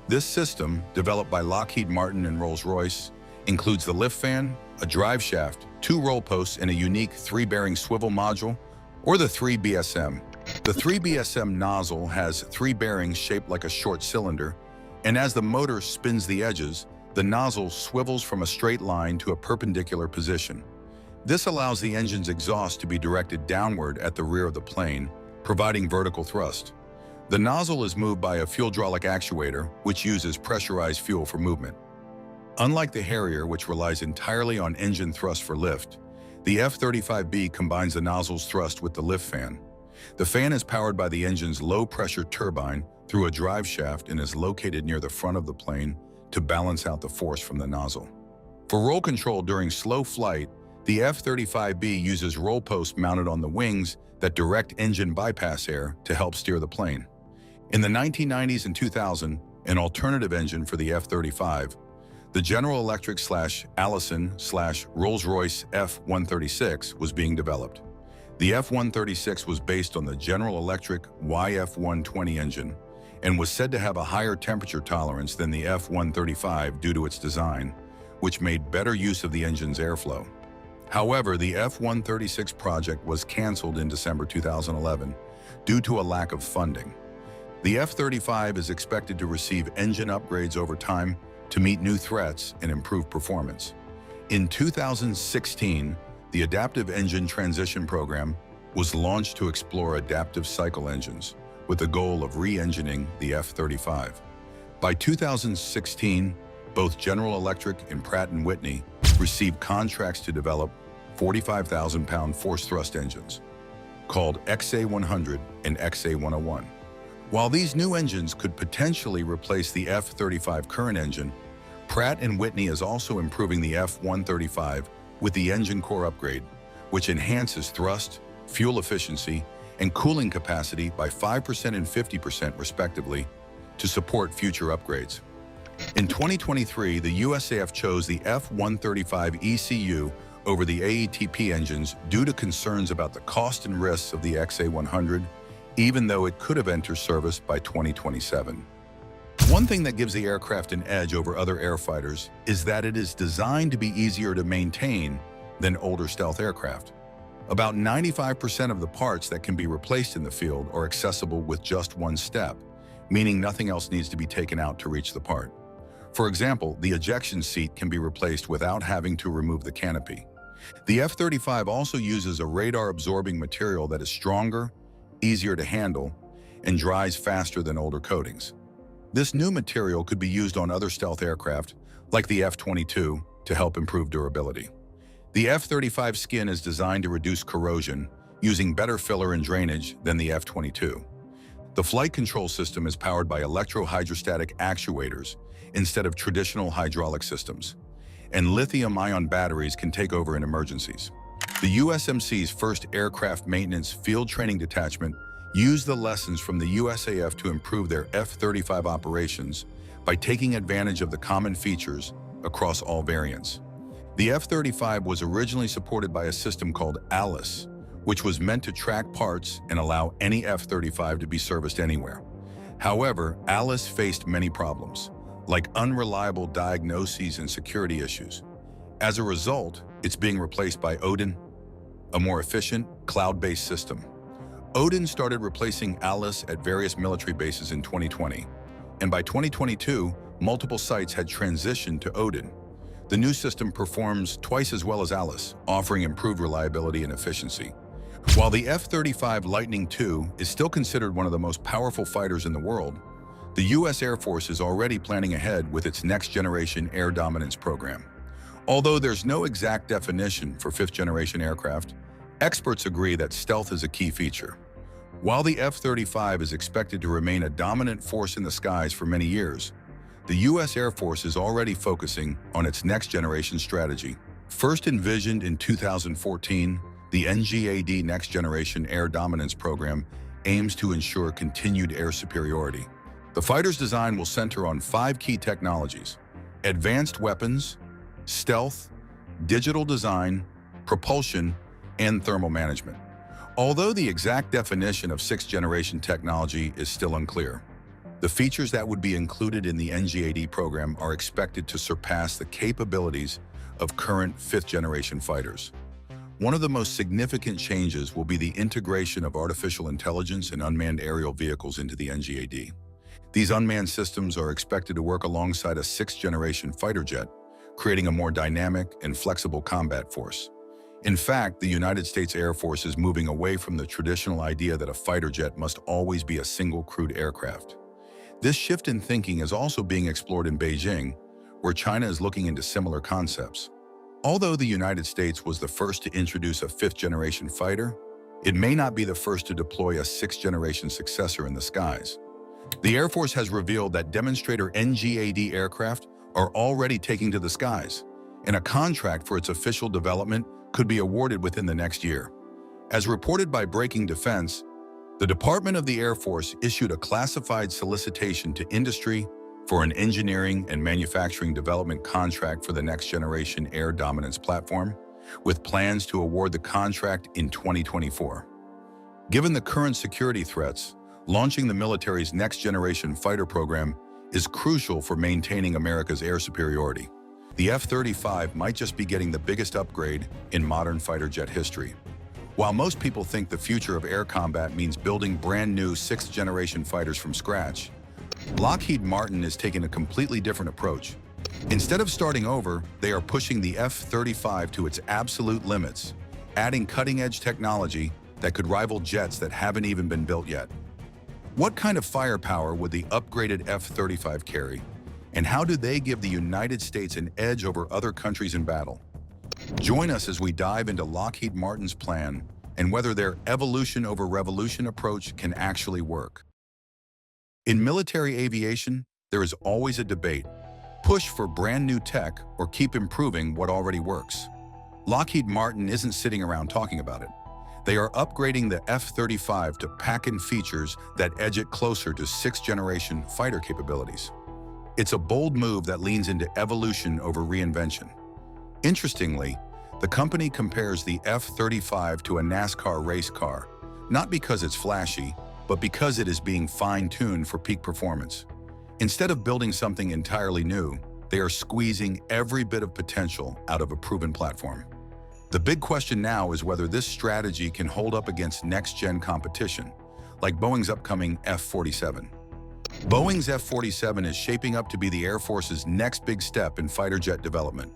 This system, developed by Lockheed Martin and Rolls-Royce, includes the lift fan, a drive shaft, 2 roll posts, and a unique 3-bearing swivel module, or the 3BSM. The 3BSM nozzle has 3 bearings shaped like a short cylinder, and as the motor spins the edges, the nozzle swivels from a straight line to a perpendicular position. This allows the engine's exhaust to be directed downward at the rear of the plane, providing vertical thrust. The nozzle is moved by a fuel-hydraulic actuator, which uses pressurized fuel for movement. Unlike the Harrier, which relies entirely on engine thrust for lift, the F-35B combines the nozzle's thrust with the lift fan. The fan is powered by the engine's low-pressure turbine through a drive shaft and is located near the front of the plane to balance out the force from the nozzle. For roll control during slow flight, the F-35B uses roll posts mounted on the wings that direct engine bypass air to help steer the plane. In the 1990s and 2000, an alternative engine for the F-35, the General Electric/Allison/Rolls-Royce F-136 was being developed. The F-136 was based on the General Electric YF-120 engine and was said to have a higher temperature tolerance than the F-135 due to its design, which made better use of the engine's airflow. However, the F-136 project was canceled in December 2011 due to a lack of funding. The F-35 is expected to receive engine upgrades over time to meet new threats and improve performance. In 2016, the Adaptive Engine Transition Program was launched to explore adaptive cycle engines with the goal of re-engineering the F-35. By 2016, both General Electric and Pratt & Whitney received contracts to develop 45,000-pound force-thrust engines, called XA-100 and XA-101. While these new engines could potentially replace the F-35 current engine, Pratt & Whitney is also improving the F-135 with the engine core upgrade, which enhances thrust, fuel efficiency, and cooling capacity by 5% and 50% respectively to support future upgrades. In 2023, the USAF chose the F-135 ECU over the AETP engines due to concerns about the cost and risks of the XA-100, even though it could have entered service by 2027. One thing that gives the aircraft an edge over other airfighters is that it is designed to be easier to maintain than older stealth aircraft. About 95% of the parts that can be replaced in the field are accessible with just one step, meaning nothing else needs to be taken out to reach the part. For example, the ejection seat can be replaced without having to remove the canopy. The F-35 also uses a radar-absorbing material that is stronger, easier to handle, and dries faster than older coatings. This new material could be used on other stealth aircraft, like the F-22, to help improve durability. The F-35 skin is designed to reduce corrosion, using better filler and drainage than the F-22. The flight control system is powered by electro-hydrostatic actuators instead of traditional hydraulic systems, and lithium-ion batteries can take over in emergencies. The USMC's first aircraft maintenance field training detachment used the lessons from the USAF to improve their F-35 operations by taking advantage of the common features across all variants. The F-35 was originally supported by a system called Alice, which was meant to track parts and allow any F-35 to be serviced anywhere. However, Alice faced many problems, like unreliable diagnoses and security issues. As a result, it's being replaced by Odin, a more efficient, cloud-based system. Odin started replacing Alice at various military bases in 2020, and by 2022, multiple sites had transitioned to Odin. The new system performs twice as well as Alice, offering improved reliability and efficiency. While the F-35 Lightning II is still considered one of the most powerful fighters in the world, the U.S. Air Force is already planning ahead with its next-generation air dominance program. Although there's no exact definition for fifth-generation aircraft, experts agree that stealth is a key feature. While the F-35 is expected to remain a dominant force in the skies for many years, the U.S. Air Force is already focusing on its next-generation strategy. First envisioned in 2014, the NGAD Next Generation Air Dominance Program aims to ensure continued air superiority. The fighter's design will center on 5 key technologies: advanced weapons, stealth, digital design, propulsion, and thermal management. Although the exact definition of 6th-generation technology is still unclear, the features that would be included in the NGAD program are expected to surpass the capabilities of current 5th-generation fighters. One of the most significant changes will be the integration of artificial intelligence and unmanned aerial vehicles into the NGAD. These unmanned systems are expected to work alongside a 6th-generation fighter jet, creating a more dynamic and flexible combat force. In fact, the United States Air Force is moving away from the traditional idea that a fighter jet must always be a single crewed aircraft. This shift in thinking is also being explored in Beijing, where China is looking into similar concepts. Although the United States was the first to introduce a fifth-generation fighter, it may not be the first to deploy a sixth-generation successor in the skies. The Air Force has revealed that demonstrator NGAD aircraft are already taking to the skies, and a contract for its official development could be awarded within the next year. As reported by Breaking Defense, the Department of the Air Force issued a classified solicitation to industry for an engineering and manufacturing development contract for the next-generation air dominance platform, with plans to award the contract in 2024. Given the current security threats, launching the military's next-generation fighter program is crucial for maintaining America's air superiority. The F-35 might just be getting the biggest upgrade in modern fighter jet history. While most people think the future of air combat means building brand new sixth-generation fighters from scratch, Lockheed Martin is taking a completely different approach. Instead of starting over, they are pushing the F-35 to its absolute limits, adding cutting-edge technology that could rival jets that haven't even been built yet. What kind of firepower would the upgraded F-35 carry, and how do they give the United States an edge over other countries in battle? Join us as we dive into Lockheed Martin's plan and whether their evolution over revolution approach can actually work. In military aviation, there is always a debate: push for brand new tech or keep improving what already works. Lockheed Martin isn't sitting around talking about it. They are upgrading the F-35 to pack in features that edge it closer to sixth-generation fighter capabilities. It's a bold move that leans into evolution over reinvention. Interestingly, the company compares the F-35 to a NASCAR race car, not because it's flashy, but because it is being fine-tuned for peak performance. Instead of building something entirely new, they are squeezing every bit of potential out of a proven platform. The big question now is whether this strategy can hold up against next-gen competition, like Boeing's upcoming F-47. Boeing's F-47 is shaping up to be the Air Force's next big step in fighter jet development.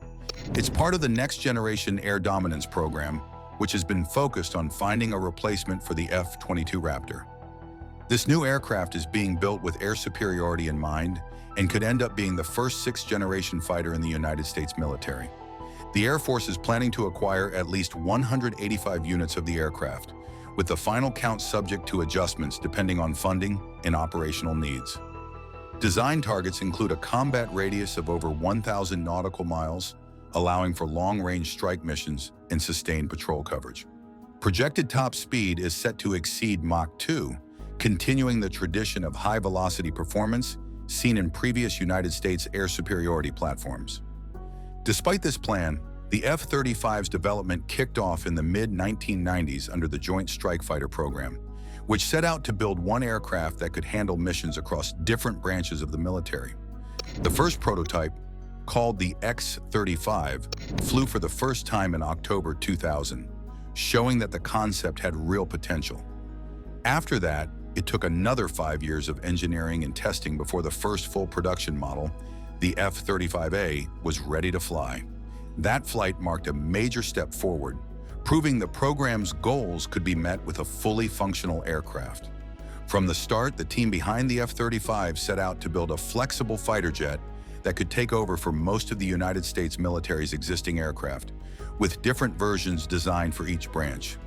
It's part of the next-generation air dominance program, which has been focused on finding a replacement for the F-22 Raptor. This new aircraft is being built with air superiority in mind and could end up being the first sixth-generation fighter in the United States military. The Air Force is planning to acquire at least 185 units of the aircraft, with the final count subject to adjustments depending on funding and operational needs. Design targets include a combat radius of over 1,000 nautical miles, allowing for long-range strike missions and sustained patrol coverage. Projected top speed is set to exceed Mach 2, continuing the tradition of high-velocity performance seen in previous United States air superiority platforms. Despite this plan, the F-35's development kicked off in the mid-1990s under the Joint Strike Fighter program, which set out to build one aircraft that could handle missions across different branches of the military. The first prototype, called the X-35, flew for the first time in October 2000, showing that the concept had real potential. After that, it took another 5 years of engineering and testing before the first full production model, the F-35A, was ready to fly. That flight marked a major step forward, proving the program's goals could be met with a fully functional aircraft. From the start, the team behind the F-35 set out to build a flexible fighter jet that could take over for most of the United States military's existing aircraft, with different versions designed for each branch.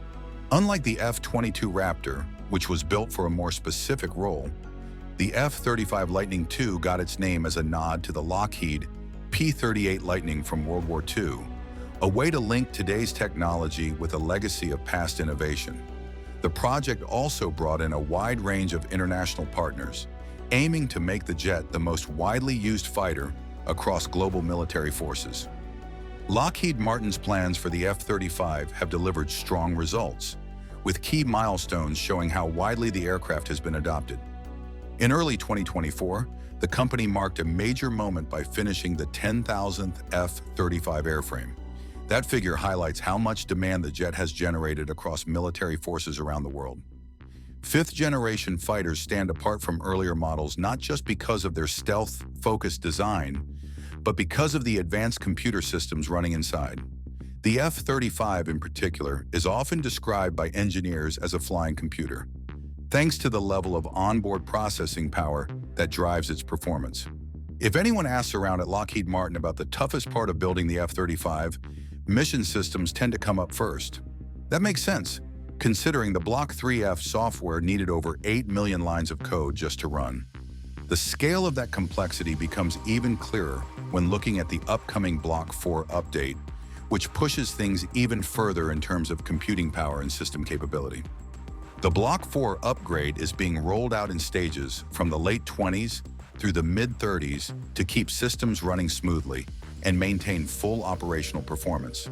Unlike the F-22 Raptor, which was built for a more specific role, the F-35 Lightning II got its name as a nod to the Lockheed P-38 Lightning from World War II, a way to link today's technology with a legacy of past innovation. The project also brought in a wide range of international partners, aiming to make the jet the most widely used fighter across global military forces. Lockheed Martin's plans for the F-35 have delivered strong results, with key milestones showing how widely the aircraft has been adopted. In early 2024, the company marked a major moment by finishing the 10,000th F-35 airframe. That figure highlights how much demand the jet has generated across military forces around the world. Fifth-generation fighters stand apart from earlier models not just because of their stealth-focused design, but because of the advanced computer systems running inside. The F-35 in particular is often described by engineers as a flying computer, thanks to the level of onboard processing power that drives its performance. If anyone asks around at Lockheed Martin about the toughest part of building the F-35, mission systems tend to come up first. That makes sense, considering the Block 3F software needed over 8 million lines of code just to run. The scale of that complexity becomes even clearer when looking at the upcoming Block 4 update, which pushes things even further in terms of computing power and system capability. The Block 4 upgrade is being rolled out in stages from the late 20s through the mid-30s to keep systems running smoothly and maintain full operational performance.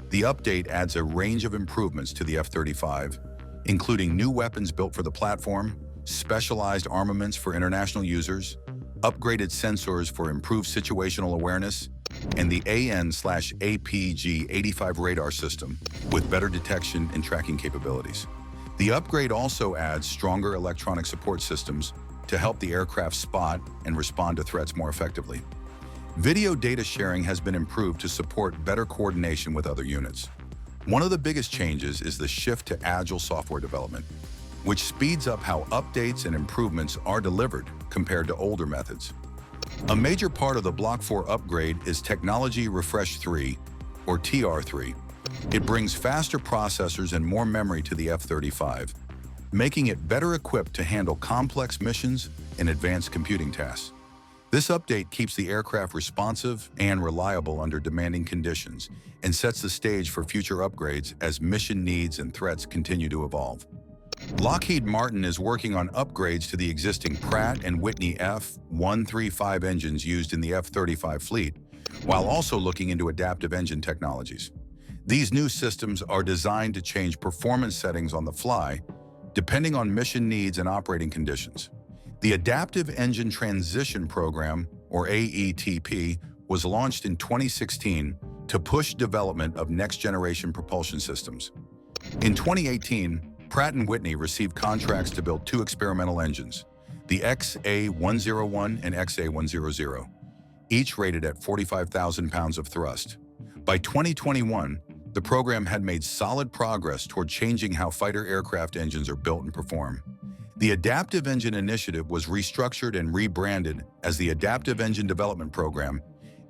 The update adds a range of improvements to the F-35, including new weapons built for the platform, specialized armaments for international users, upgraded sensors for improved situational awareness, and the AN/APG-85 radar system with better detection and tracking capabilities. The upgrade also adds stronger electronic support systems to help the aircraft spot and respond to threats more effectively. Video data sharing has been improved to support better coordination with other units. One of the biggest changes is the shift to agile software development, which speeds up how updates and improvements are delivered compared to older methods. A major part of the Block 4 upgrade is Technology Refresh 3, or TR3. It brings faster processors and more memory to the F-35, making it better equipped to handle complex missions and advanced computing tasks. This update keeps the aircraft responsive and reliable under demanding conditions and sets the stage for future upgrades as mission needs and threats continue to evolve. Lockheed Martin is working on upgrades to the existing Pratt & Whitney F-135 engines used in the F-35 fleet, while also looking into adaptive engine technologies. These new systems are designed to change performance settings on the fly, depending on mission needs and operating conditions. The Adaptive Engine Transition Program, or AETP, was launched in 2016 to push development of next-generation propulsion systems. In 2018, Pratt & Whitney received contracts to build 2 experimental engines, the XA-101 and XA-100, each rated at 45,000 pounds of thrust. By 2021, the program had made solid progress toward changing how fighter aircraft engines are built and perform. The Adaptive Engine Initiative was restructured and rebranded as the Adaptive Engine Development Program,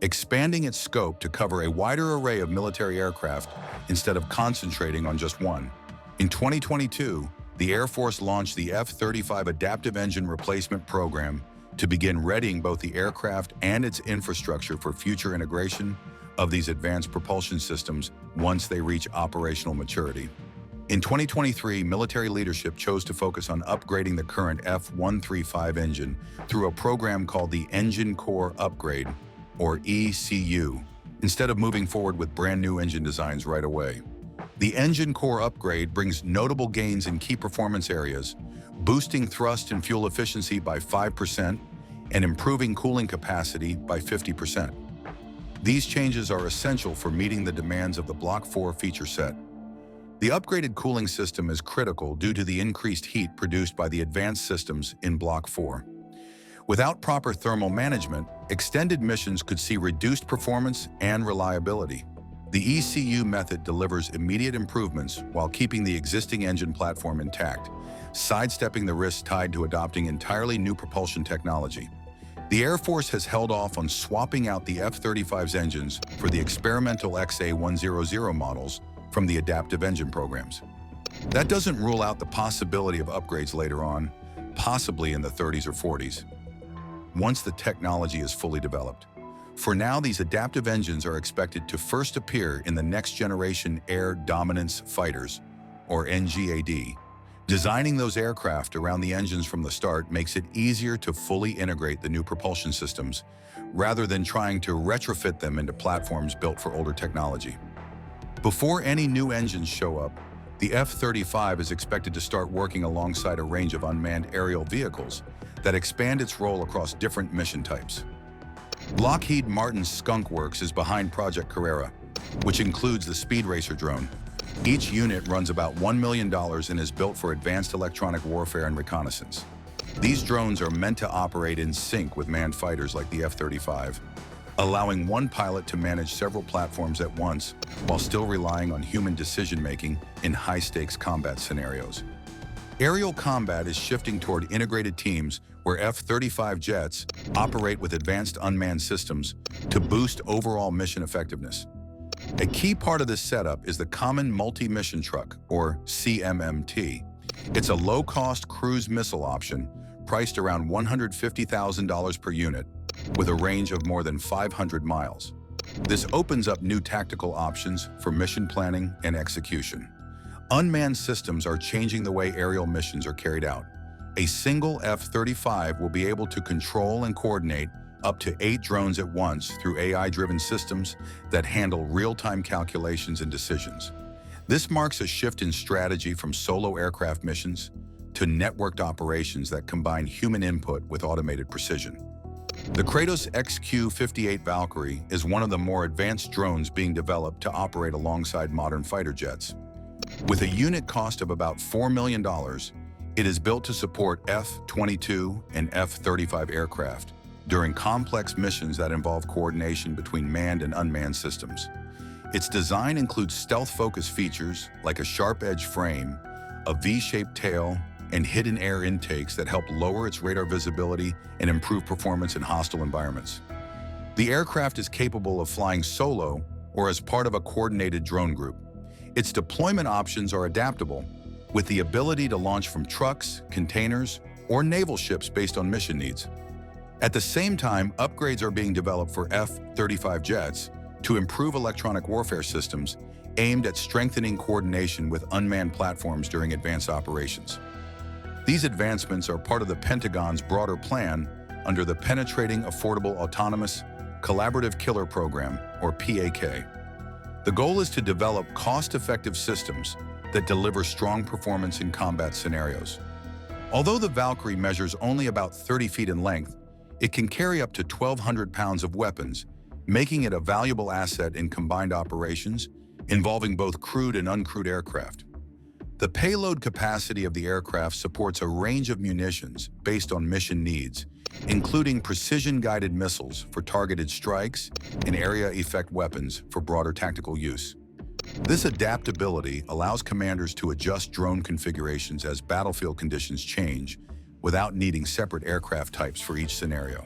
expanding its scope to cover a wider array of military aircraft instead of concentrating on just one. In 2022, the Air Force launched the F-35 Adaptive Engine Replacement Program to begin readying both the aircraft and its infrastructure for future integration of these advanced propulsion systems once they reach operational maturity. In 2023, military leadership chose to focus on upgrading the current F-135 engine through a program called the Engine Core Upgrade, or ECU, instead of moving forward with brand new engine designs right away. The Engine Core Upgrade brings notable gains in key performance areas, boosting thrust and fuel efficiency by 5% and improving cooling capacity by 50%. These changes are essential for meeting the demands of the Block 4 feature set. The upgraded cooling system is critical due to the increased heat produced by the advanced systems in Block 4. Without proper thermal management, extended missions could see reduced performance and reliability. The ECU method delivers immediate improvements while keeping the existing engine platform intact, sidestepping the risks tied to adopting entirely new propulsion technology. The Air Force has held off on swapping out the F-35's engines for the experimental XA-100 models from the adaptive engine programs. That doesn't rule out the possibility of upgrades later on, possibly in the 30s or 40s, once the technology is fully developed. For now, these adaptive engines are expected to first appear in the Next Generation Air Dominance Fighters, or NGAD. Designing those aircraft around the engines from the start makes it easier to fully integrate the new propulsion systems, rather than trying to retrofit them into platforms built for older technology. Before any new engines show up, the F-35 is expected to start working alongside a range of unmanned aerial vehicles that expand its role across different mission types. Lockheed Martin's Skunk Works is behind Project Carrera, which includes the Speed Racer drone. Each unit runs about $1 million and is built for advanced electronic warfare and reconnaissance. These drones are meant to operate in sync with manned fighters like the F-35. allowing one pilot to manage several platforms at once while still relying on human decision-making in high-stakes combat scenarios. Aerial combat is shifting toward integrated teams where F-35 jets operate with advanced unmanned systems to boost overall mission effectiveness. A key part of this setup is the Common Multi-Mission Truck, or CMMT. It's a low-cost cruise missile option priced around $150,000 per unit, with a range of more than 500 miles. This opens up new tactical options for mission planning and execution. Unmanned systems are changing the way aerial missions are carried out. A single F-35 will be able to control and coordinate up to 8 drones at once through AI-driven systems that handle real-time calculations and decisions. This marks a shift in strategy from solo aircraft missions to networked operations that combine human input with automated precision. The Kratos XQ-58 Valkyrie is one of the more advanced drones being developed to operate alongside modern fighter jets. With a unit cost of about $4 million, it is built to support F-22 and F-35 aircraft during complex missions that involve coordination between manned and unmanned systems. Its design includes stealth-focused features like a sharp-edge frame, a V-shaped tail, and hidden air intakes that help lower its radar visibility and improve performance in hostile environments. The aircraft is capable of flying solo or as part of a coordinated drone group. Its deployment options are adaptable, with the ability to launch from trucks, containers, or naval ships based on mission needs. At the same time, upgrades are being developed for F-35 jets to improve electronic warfare systems aimed at strengthening coordination with unmanned platforms during advanced operations. These advancements are part of the Pentagon's broader plan under the Penetrating Affordable Autonomous Collaborative Killer Program, or PAK. The goal is to develop cost-effective systems that deliver strong performance in combat scenarios. Although the Valkyrie measures only about 30 feet in length, it can carry up to 1,200 pounds of weapons, making it a valuable asset in combined operations involving both crewed and uncrewed aircraft. The payload capacity of the aircraft supports a range of munitions based on mission needs, including precision-guided missiles for targeted strikes and area-effect weapons for broader tactical use. This adaptability allows commanders to adjust drone configurations as battlefield conditions change without needing separate aircraft types for each scenario.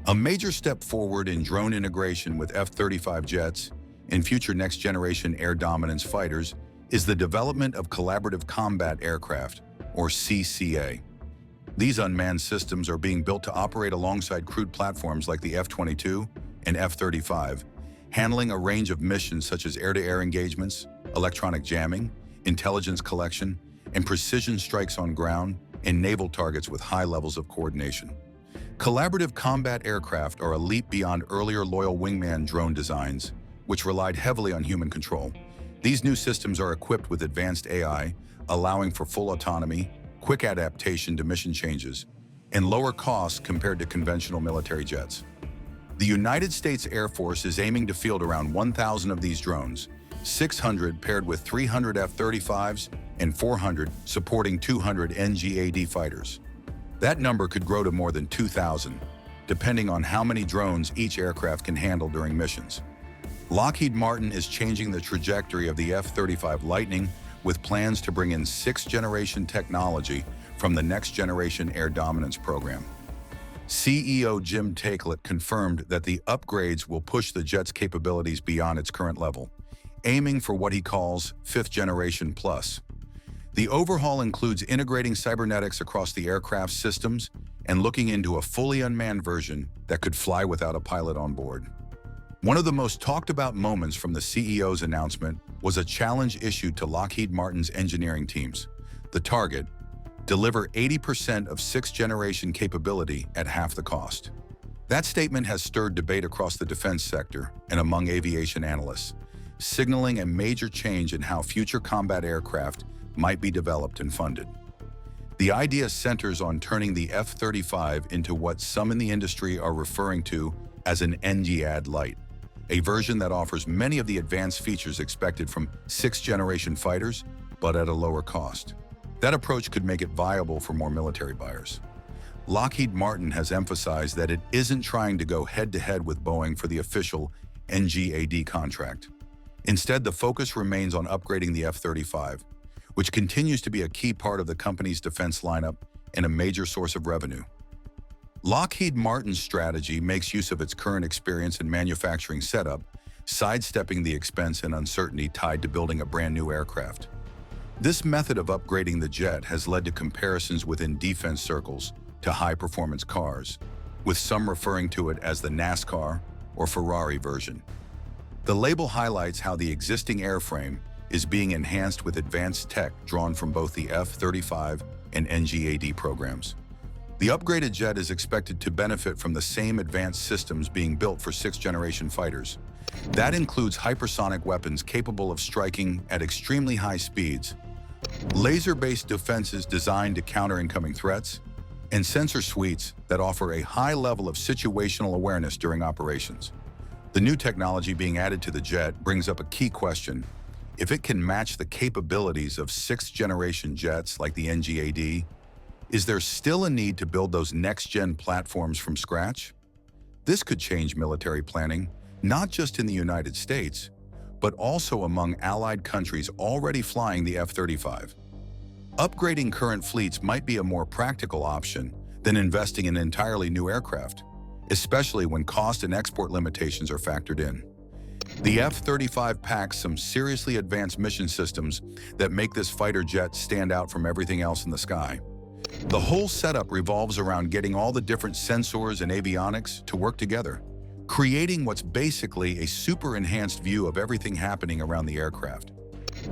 A major step forward in drone integration with F-35 jets and future next-generation air dominance fighters is the development of collaborative combat aircraft, or CCA. These unmanned systems are being built to operate alongside crewed platforms like the F-22 and F-35, handling a range of missions such as air-to-air engagements, electronic jamming, intelligence collection, and precision strikes on ground and naval targets with high levels of coordination. Collaborative combat aircraft are a leap beyond earlier loyal wingman drone designs, which relied heavily on human control. These new systems are equipped with advanced AI, allowing for full autonomy, quick adaptation to mission changes, and lower costs compared to conventional military jets. The United States Air Force is aiming to field around 1,000 of these drones, 600 paired with 300 F-35s and 400 supporting 200 NGAD fighters. That number could grow to more than 2,000, depending on how many drones each aircraft can handle during missions. Lockheed Martin is changing the trajectory of the F-35 Lightning with plans to bring in 6th-generation technology from the Next Generation Air Dominance program. CEO Jim Taiclet confirmed that the upgrades will push the jet's capabilities beyond its current level, aiming for what he calls 5th Generation Plus. The overhaul includes integrating cybernetics across the aircraft's systems and looking into a fully unmanned version that could fly without a pilot on board. One of the most talked about moments from the CEO's announcement was a challenge issued to Lockheed Martin's engineering teams. The target: deliver 80% of 6th-generation capability at half the cost. That statement has stirred debate across the defense sector and among aviation analysts, signaling a major change in how future combat aircraft might be developed and funded. The idea centers on turning the F-35 into what some in the industry are referring to as an NGAD Lite, a version that offers many of the advanced features expected from 6th-generation fighters, but at a lower cost. That approach could make it viable for more military buyers. Lockheed Martin has emphasized that it isn't trying to go head-to-head with Boeing for the official NGAD contract. Instead, the focus remains on upgrading the F-35, which continues to be a key part of the company's defense lineup and a major source of revenue. Lockheed Martin's strategy makes use of its current experience in manufacturing setup, sidestepping the expense and uncertainty tied to building a brand new aircraft. This method of upgrading the jet has led to comparisons within defense circles to high-performance cars, with some referring to it as the NASCAR or Ferrari version. The label highlights how the existing airframe is being enhanced with advanced tech drawn from both the F-35 and NGAD programs. The upgraded jet is expected to benefit from the same advanced systems being built for sixth-generation fighters. That includes hypersonic weapons capable of striking at extremely high speeds, laser-based defenses designed to counter incoming threats, and sensor suites that offer a high level of situational awareness during operations. The new technology being added to the jet brings up a key question. If it can match the capabilities of sixth-generation jets like the NGAD, is there still a need to build those next-gen platforms from scratch? This could change military planning, not just in the United States, but also among allied countries already flying the F-35. Upgrading current fleets might be a more practical option than investing in entirely new aircraft, especially when cost and export limitations are factored in. The F-35 packs some seriously advanced mission systems that make this fighter jet stand out from everything else in the sky. The whole setup revolves around getting all the different sensors and avionics to work together, creating what's basically a super enhanced view of everything happening around the aircraft.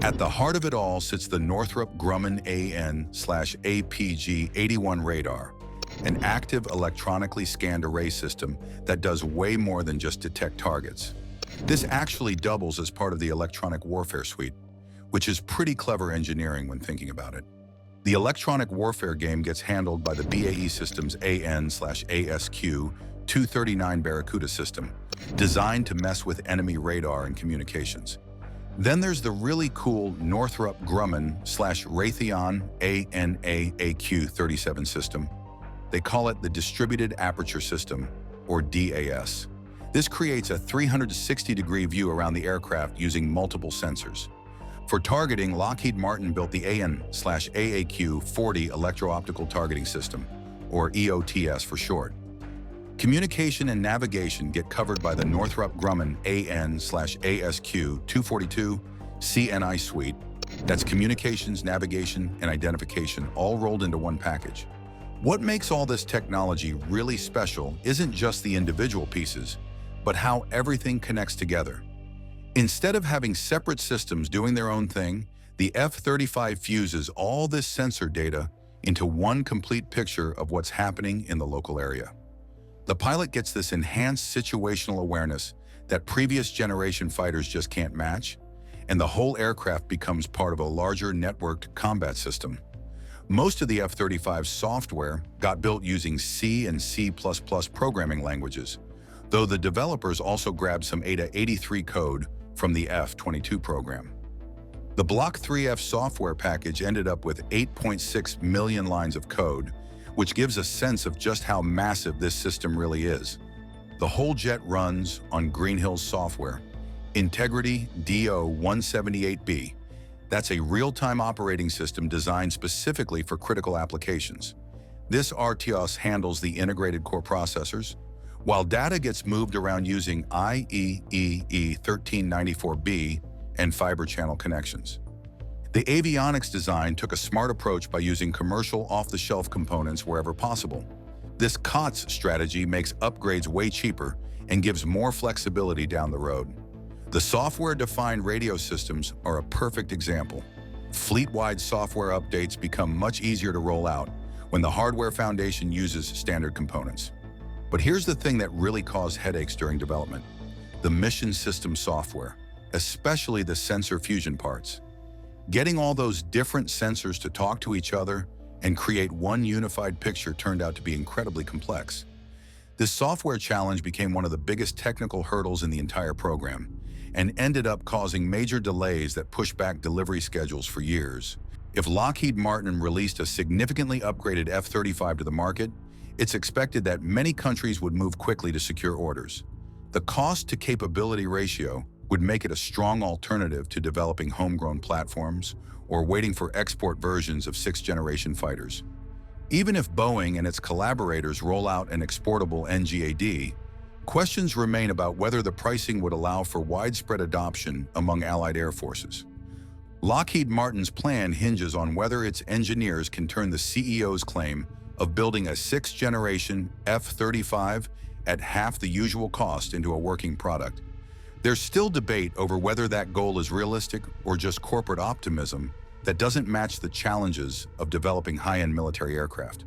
At the heart of it all sits the Northrop Grumman AN/APG-81 radar, an active electronically scanned array system that does way more than just detect targets. This actually doubles as part of the electronic warfare suite, which is pretty clever engineering when thinking about it. The electronic warfare game gets handled by the BAE Systems AN/ASQ-239 Barracuda system, designed to mess with enemy radar and communications. Then there's the really cool Northrop Grumman/Raytheon AN/AQ-37 system. They call it the Distributed Aperture System, or DAS. This creates a 360-degree view around the aircraft using multiple sensors. For targeting, Lockheed Martin built the AN/AAQ-40 Electro-Optical Targeting System, or EOTS for short. Communication and navigation get covered by the Northrop Grumman AN/ASQ-242 CNI suite. That's communications, navigation, and identification all rolled into one package. What makes all this technology really special isn't just the individual pieces, but how everything connects together. Instead of having separate systems doing their own thing, the F-35 fuses all this sensor data into one complete picture of what's happening in the local area. The pilot gets this enhanced situational awareness that previous generation fighters just can't match, and the whole aircraft becomes part of a larger networked combat system. Most of the F-35 software got built using C and C++ programming languages, though the developers also grabbed some Ada-83 code from the F-22 program. The Block 3F software package ended up with 8.6 million lines of code, which gives a sense of just how massive this system really is. The whole jet runs on Greenhill's software, Integrity DO-178B. That's a real-time operating system designed specifically for critical applications. This RTOS handles the integrated core processors, while data gets moved around using IEEE 1394B and fiber channel connections. The avionics design took a smart approach by using commercial off-the-shelf components wherever possible. This COTS strategy makes upgrades way cheaper and gives more flexibility down the road. The software-defined radio systems are a perfect example. Fleet-wide software updates become much easier to roll out when the hardware foundation uses standard components. But here's the thing that really caused headaches during development: the mission system software, especially the sensor fusion parts. Getting all those different sensors to talk to each other and create one unified picture turned out to be incredibly complex. This software challenge became one of the biggest technical hurdles in the entire program and ended up causing major delays that pushed back delivery schedules for years. If Lockheed Martin released a significantly upgraded F-35 to the market, it's expected that many countries would move quickly to secure orders. The cost-to-capability ratio would make it a strong alternative to developing homegrown platforms or waiting for export versions of sixth-generation fighters. Even if Boeing and its collaborators roll out an exportable NGAD, questions remain about whether the pricing would allow for widespread adoption among Allied air forces. Lockheed Martin's plan hinges on whether its engineers can turn the CEO's claim of building a sixth-generation F-35 at half the usual cost into a working product. There's still debate over whether that goal is realistic or just corporate optimism that doesn't match the challenges of developing high-end military aircraft.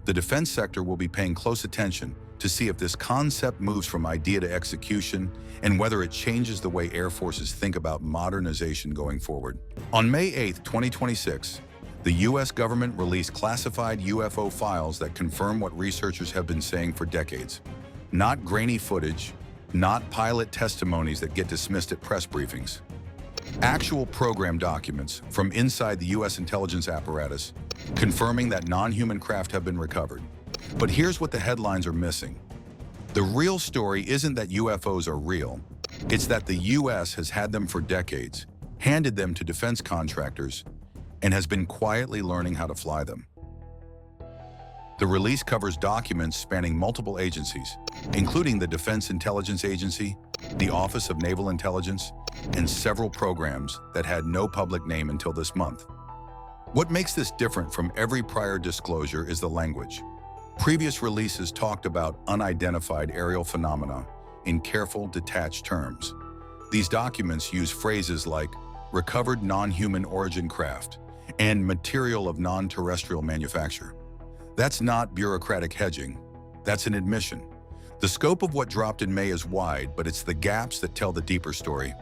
The defense sector will be paying close attention to see if this concept moves from idea to execution and whether it changes the way air forces think about modernization going forward. On May 8, 2026, the U.S. government released classified UFO files that confirm what researchers have been saying for decades. Not grainy footage, not pilot testimonies that get dismissed at press briefings. Actual program documents from inside the U.S. intelligence apparatus confirming that non-human craft have been recovered. But here's what the headlines are missing. The real story isn't that UFOs are real. It's that the U.S. has had them for decades, handed them to defense contractors, and has been quietly learning how to fly them. The release covers documents spanning multiple agencies, including the Defense Intelligence Agency, the Office of Naval Intelligence, and several programs that had no public name until this month. What makes this different from every prior disclosure is the language. Previous releases talked about unidentified aerial phenomena in careful, detached terms. These documents use phrases like recovered non-human origin craft and material of non-terrestrial manufacture. That's not bureaucratic hedging. That's an admission. The scope of what dropped in May is wide, but it's the gaps that tell the deeper story.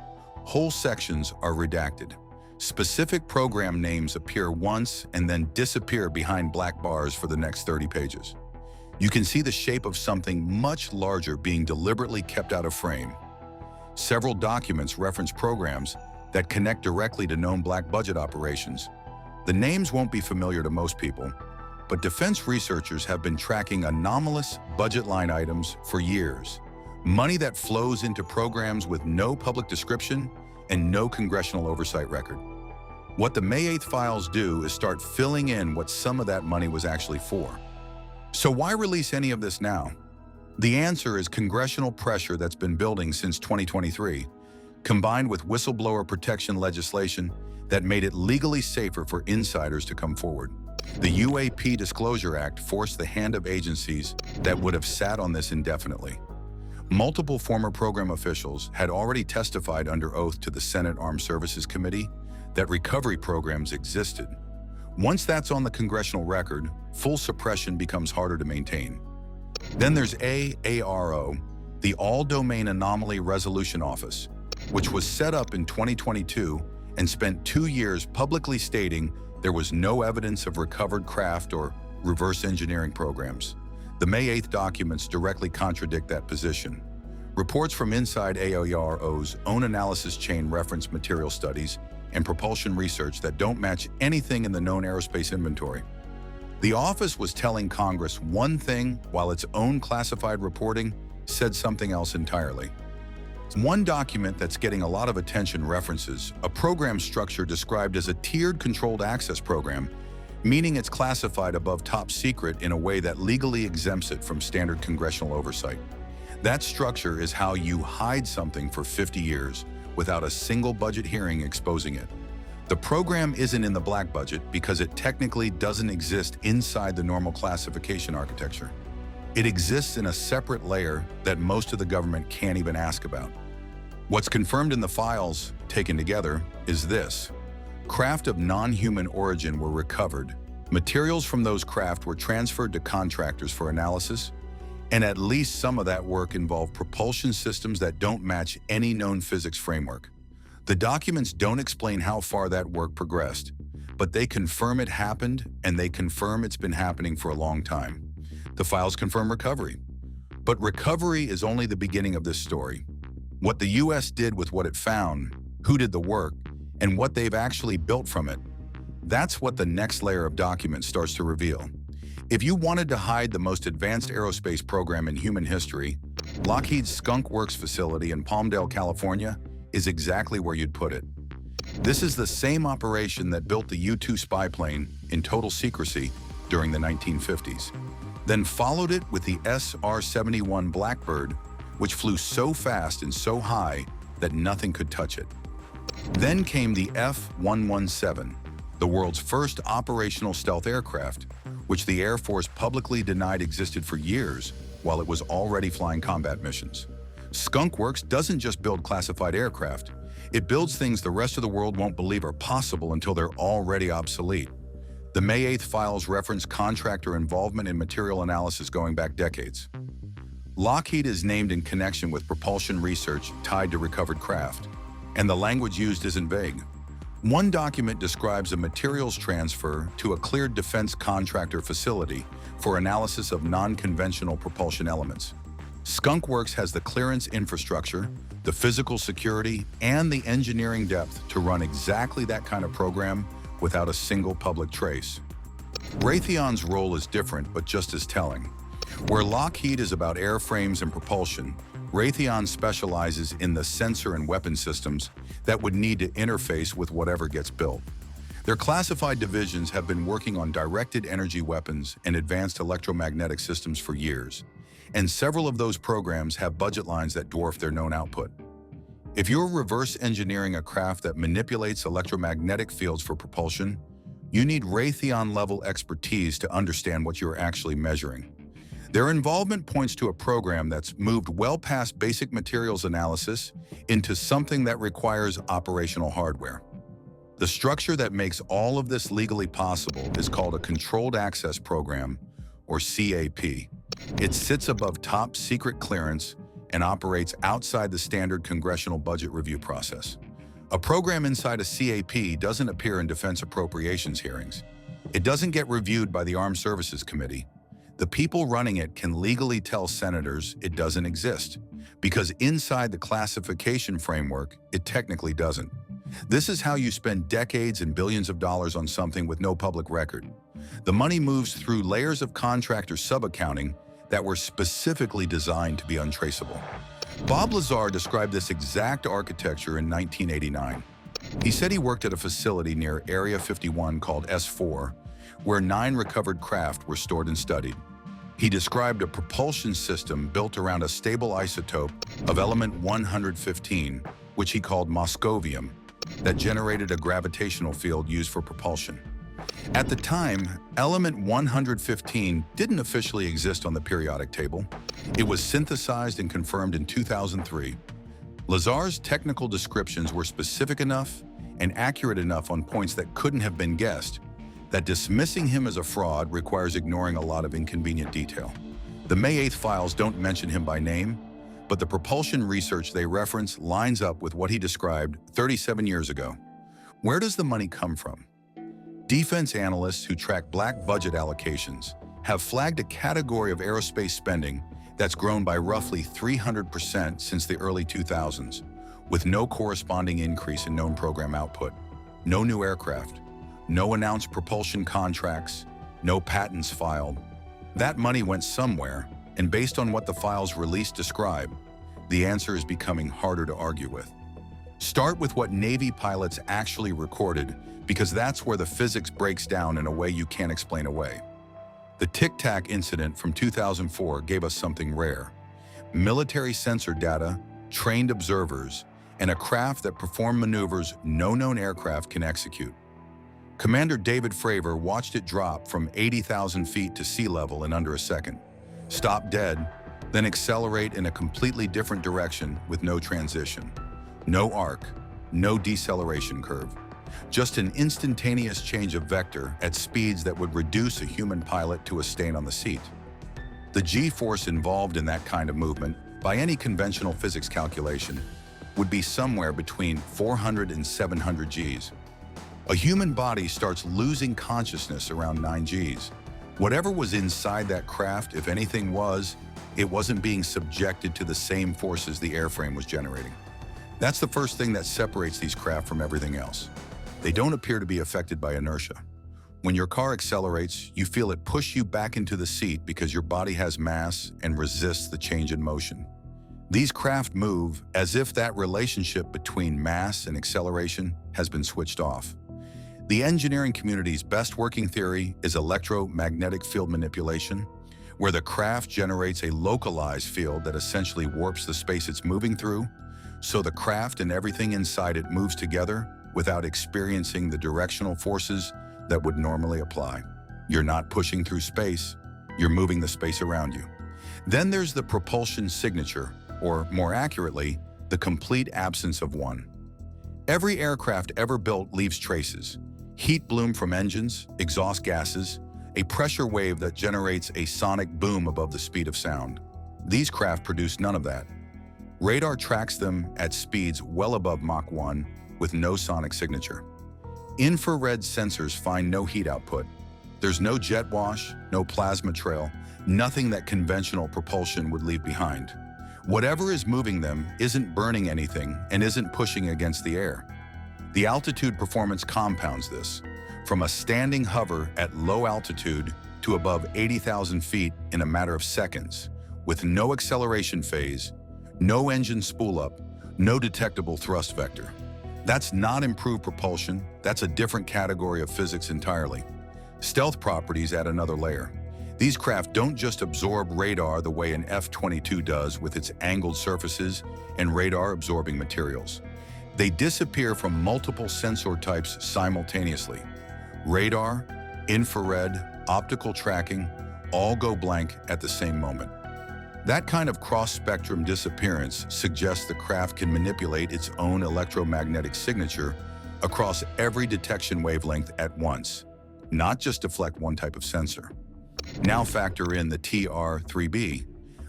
Whole sections are redacted. Specific program names appear once and then disappear behind black bars for the next 30 pages. You can see the shape of something much larger being deliberately kept out of frame. Several documents reference programs that connect directly to known black budget operations. The names won't be familiar to most people, but defense researchers have been tracking anomalous budget line items for years. Money that flows into programs with no public description and no congressional oversight record. What the May 8th files do is start filling in what some of that money was actually for. So why release any of this now? The answer is congressional pressure that's been building since 2023, combined with whistleblower protection legislation that made it legally safer for insiders to come forward. The UAP Disclosure Act forced the hand of agencies that would have sat on this indefinitely. Multiple former program officials had already testified under oath to the Senate Armed Services Committee that recovery programs existed. Once that's on the congressional record, full suppression becomes harder to maintain. Then there's AARO, the All-Domain Anomaly Resolution Office, which was set up in 2022 and spent 2 years publicly stating there was no evidence of recovered craft or reverse engineering programs. The May 8th documents directly contradict that position. Reports from inside AARO's own analysis chain reference material studies and propulsion research that don't match anything in the known aerospace inventory. The office was telling Congress one thing while its own classified reporting said something else entirely. One document that's getting a lot of attention references a program structure described as a tiered controlled access program, meaning it's classified above top secret in a way that legally exempts it from standard congressional oversight. That structure is how you hide something for 50 years without a single budget hearing exposing it. The program isn't in the black budget because it technically doesn't exist inside the normal classification architecture. It exists in a separate layer that most of the government can't even ask about. What's confirmed in the files, taken together, is this. Craft of non-human origin were recovered, materials from those craft were transferred to contractors for analysis, and at least some of that work involved propulsion systems that don't match any known physics framework. The documents don't explain how far that work progressed, but they confirm it happened and they confirm it's been happening for a long time. The files confirm recovery. But recovery is only the beginning of this story. What the U.S. did with what it found, who did the work, and what they've actually built from it, that's what the next layer of documents starts to reveal. If you wanted to hide the most advanced aerospace program in human history, Lockheed's Skunk Works facility in Palmdale, California, is exactly where you'd put it. This is the same operation that built the U-2 spy plane in total secrecy during the 1950s, then followed it with the SR-71 Blackbird, which flew so fast and so high that nothing could touch it. Then came the F-117, the world's first operational stealth aircraft, which the Air Force publicly denied existed for years while it was already flying combat missions. Skunk Works doesn't just build classified aircraft, it builds things the rest of the world won't believe are possible until they're already obsolete. The May 8th files reference contractor involvement in material analysis going back decades. Lockheed is named in connection with propulsion research tied to recovered craft, and the language used isn't vague. One document describes a materials transfer to a cleared defense contractor facility for analysis of non-conventional propulsion elements. Skunk Works has the clearance infrastructure, the physical security, and the engineering depth to run exactly that kind of program without a single public trace. Raytheon's role is different, but just as telling. Where Lockheed is about airframes and propulsion, Raytheon specializes in the sensor and weapon systems that would need to interface with whatever gets built. Their classified divisions have been working on directed energy weapons and advanced electromagnetic systems for years, and several of those programs have budget lines that dwarf their known output. If you're reverse engineering a craft that manipulates electromagnetic fields for propulsion, you need Raytheon-level expertise to understand what you're actually measuring. Their involvement points to a program that's moved well past basic materials analysis into something that requires operational hardware. The structure that makes all of this legally possible is called a Controlled Access Program, or CAP. It sits above top secret clearance and operates outside the standard congressional budget review process. A program inside a CAP doesn't appear in defense appropriations hearings. It doesn't get reviewed by the Armed Services Committee. The people running it can legally tell senators it doesn't exist, because inside the classification framework, it technically doesn't. This is how you spend decades and billions of dollars on something with no public record. The money moves through layers of contractor sub-accounting that were specifically designed to be untraceable. Bob Lazar described this exact architecture in 1989. He said he worked at a facility near Area 51 called S4, where 9 recovered craft were stored and studied. He described a propulsion system built around a stable isotope of element 115, which he called moscovium, that generated a gravitational field used for propulsion. At the time, element 115 didn't officially exist on the periodic table. It was synthesized and confirmed in 2003. Lazar's technical descriptions were specific enough and accurate enough on points that couldn't have been guessed, that dismissing him as a fraud requires ignoring a lot of inconvenient detail. The May 8th files don't mention him by name, but the propulsion research they reference lines up with what he described 37 years ago. Where does the money come from? Defense analysts who track black budget allocations have flagged a category of aerospace spending that's grown by roughly 300% since the early 2000s, with no corresponding increase in known program output, no new aircraft, no announced propulsion contracts, no patents filed. That money went somewhere, and based on what the files released describe, the answer is becoming harder to argue with. Start with what Navy pilots actually recorded, because that's where the physics breaks down in a way you can't explain away. The Tic Tac incident from 2004 gave us something rare: military sensor data, trained observers, and a craft that performed maneuvers no known aircraft can execute. Commander David Fravor watched it drop from 80,000 feet to sea level in under a second, stop dead, then accelerate in a completely different direction with no transition, no arc, no deceleration curve, just an instantaneous change of vector at speeds that would reduce a human pilot to a stain on the seat. The G-force involved in that kind of movement, by any conventional physics calculation, would be somewhere between 400 and 700 Gs. A human body starts losing consciousness around 9 Gs. Whatever was inside that craft, if anything was, it wasn't being subjected to the same forces the airframe was generating. That's the first thing that separates these craft from everything else. They don't appear to be affected by inertia. When your car accelerates, you feel it push you back into the seat because your body has mass and resists the change in motion. These craft move as if that relationship between mass and acceleration has been switched off. The engineering community's best working theory is electromagnetic field manipulation, where the craft generates a localized field that essentially warps the space it's moving through, so the craft and everything inside it moves together without experiencing the directional forces that would normally apply. You're not pushing through space, you're moving the space around you. Then there's the propulsion signature, or more accurately, the complete absence of one. Every aircraft ever built leaves traces: heat bloom from engines, exhaust gases, a pressure wave that generates a sonic boom above the speed of sound. These craft produce none of that. Radar tracks them at speeds well above Mach 1 with no sonic signature. Infrared sensors find no heat output. There's no jet wash, no plasma trail, nothing that conventional propulsion would leave behind. Whatever is moving them isn't burning anything and isn't pushing against the air. The altitude performance compounds this, from a standing hover at low altitude to above 80,000 feet in a matter of seconds, with no acceleration phase, no engine spool-up, no detectable thrust vector. That's not improved propulsion, that's a different category of physics entirely. Stealth properties add another layer. These craft don't just absorb radar the way an F-22 does with its angled surfaces and radar-absorbing materials. They disappear from multiple sensor types simultaneously. Radar, infrared, optical tracking, all go blank at the same moment. That kind of cross-spectrum disappearance suggests the craft can manipulate its own electromagnetic signature across every detection wavelength at once, not just deflect one type of sensor. Now factor in the TR-3B,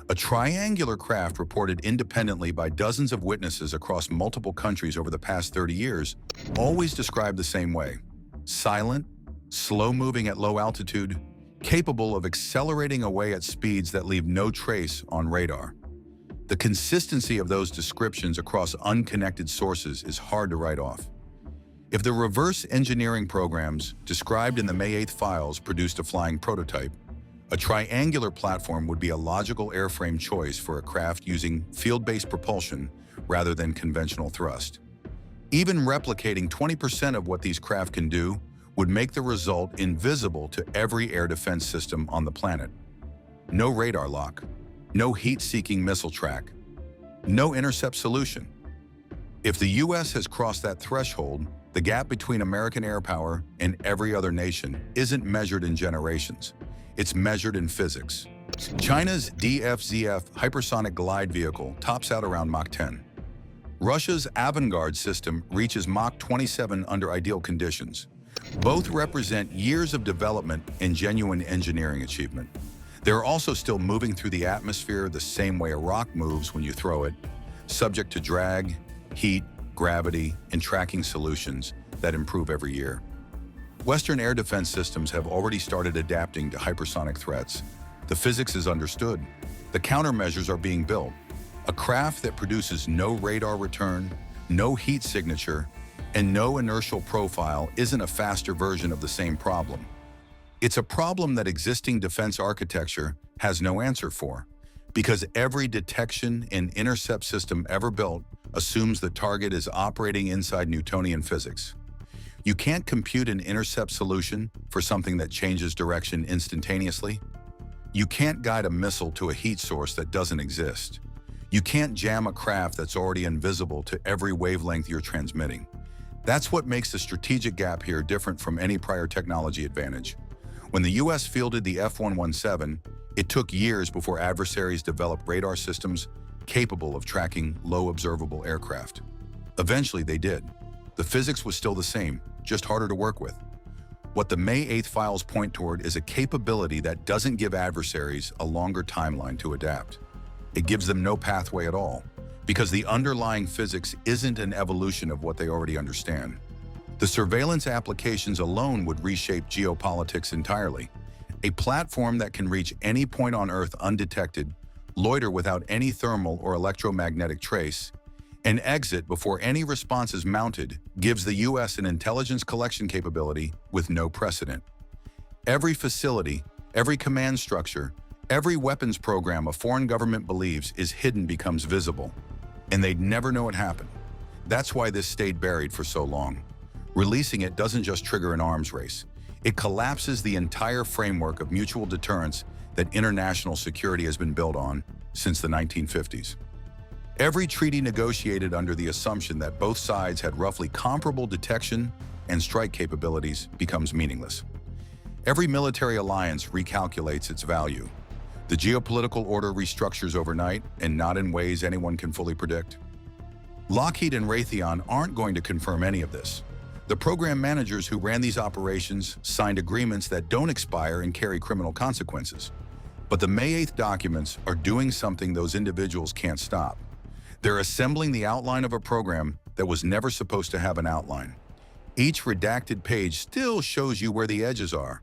a triangular craft reported independently by dozens of witnesses across multiple countries over the past 30 years, always described the same way: silent, slow-moving at low altitude, capable of accelerating away at speeds that leave no trace on radar. The consistency of those descriptions across unconnected sources is hard to write off. If the reverse engineering programs described in the May 8th files produced a flying prototype, a triangular platform would be a logical airframe choice for a craft using field-based propulsion rather than conventional thrust. Even replicating 20% of what these craft can do would make the result invisible to every air defense system on the planet. No radar lock, no heat-seeking missile track, no intercept solution. If the US has crossed that threshold, the gap between American air power and every other nation isn't measured in generations. It's measured in physics. China's DFZF hypersonic glide vehicle tops out around Mach 10. Russia's Avangard system reaches Mach 27 under ideal conditions. Both represent years of development and genuine engineering achievement. They're also still moving through the atmosphere the same way a rock moves when you throw it, subject to drag, heat, gravity, and tracking solutions that improve every year. Western air defense systems have already started adapting to hypersonic threats. The physics is understood. The countermeasures are being built. A craft that produces no radar return, no heat signature, and no inertial profile isn't a faster version of the same problem. It's a problem that existing defense architecture has no answer for, because every detection and intercept system ever built assumes the target is operating inside Newtonian physics. You can't compute an intercept solution for something that changes direction instantaneously. You can't guide a missile to a heat source that doesn't exist. You can't jam a craft that's already invisible to every wavelength you're transmitting. That's what makes the strategic gap here different from any prior technology advantage. When the US fielded the F-117, it took years before adversaries developed radar systems capable of tracking low observable aircraft. Eventually they did. The physics was still the same, just harder to work with. What the May 8th files point toward is a capability that doesn't give adversaries a longer timeline to adapt. It gives them no pathway at all, because the underlying physics isn't an evolution of what they already understand. The surveillance applications alone would reshape geopolitics entirely. A platform that can reach any point on Earth undetected, loiter without any thermal or electromagnetic trace, and exit before any response is mounted gives the US an intelligence collection capability with no precedent. Every facility, every command structure, every weapons program a foreign government believes is hidden becomes visible, and they'd never know it happened. That's why this stayed buried for so long. Releasing it doesn't just trigger an arms race. It collapses the entire framework of mutual deterrence that international security has been built on since the 1950s. Every treaty negotiated under the assumption that both sides had roughly comparable detection and strike capabilities becomes meaningless. Every military alliance recalculates its value. The geopolitical order restructures overnight and not in ways anyone can fully predict. Lockheed and Raytheon aren't going to confirm any of this. The program managers who ran these operations signed agreements that don't expire and carry criminal consequences. But the May 8th documents are doing something those individuals can't stop. They're assembling the outline of a program that was never supposed to have an outline. Each redacted page still shows you where the edges are.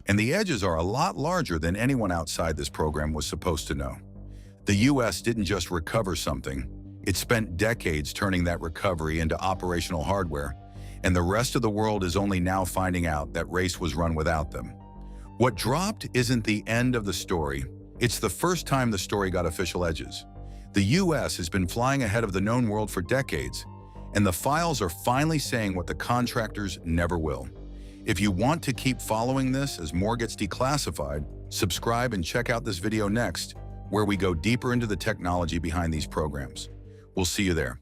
And the edges are a lot larger than anyone outside this program was supposed to know. The US didn't just recover something, it spent decades turning that recovery into operational hardware, and the rest of the world is only now finding out that race was run without them. What dropped isn't the end of the story, it's the first time the story got official edges. The US has been flying ahead of the known world for decades, and the files are finally saying what the contractors never will. If you want to keep following this as more gets declassified, subscribe and check out this video next, where we go deeper into the technology behind these programs. We'll see you there.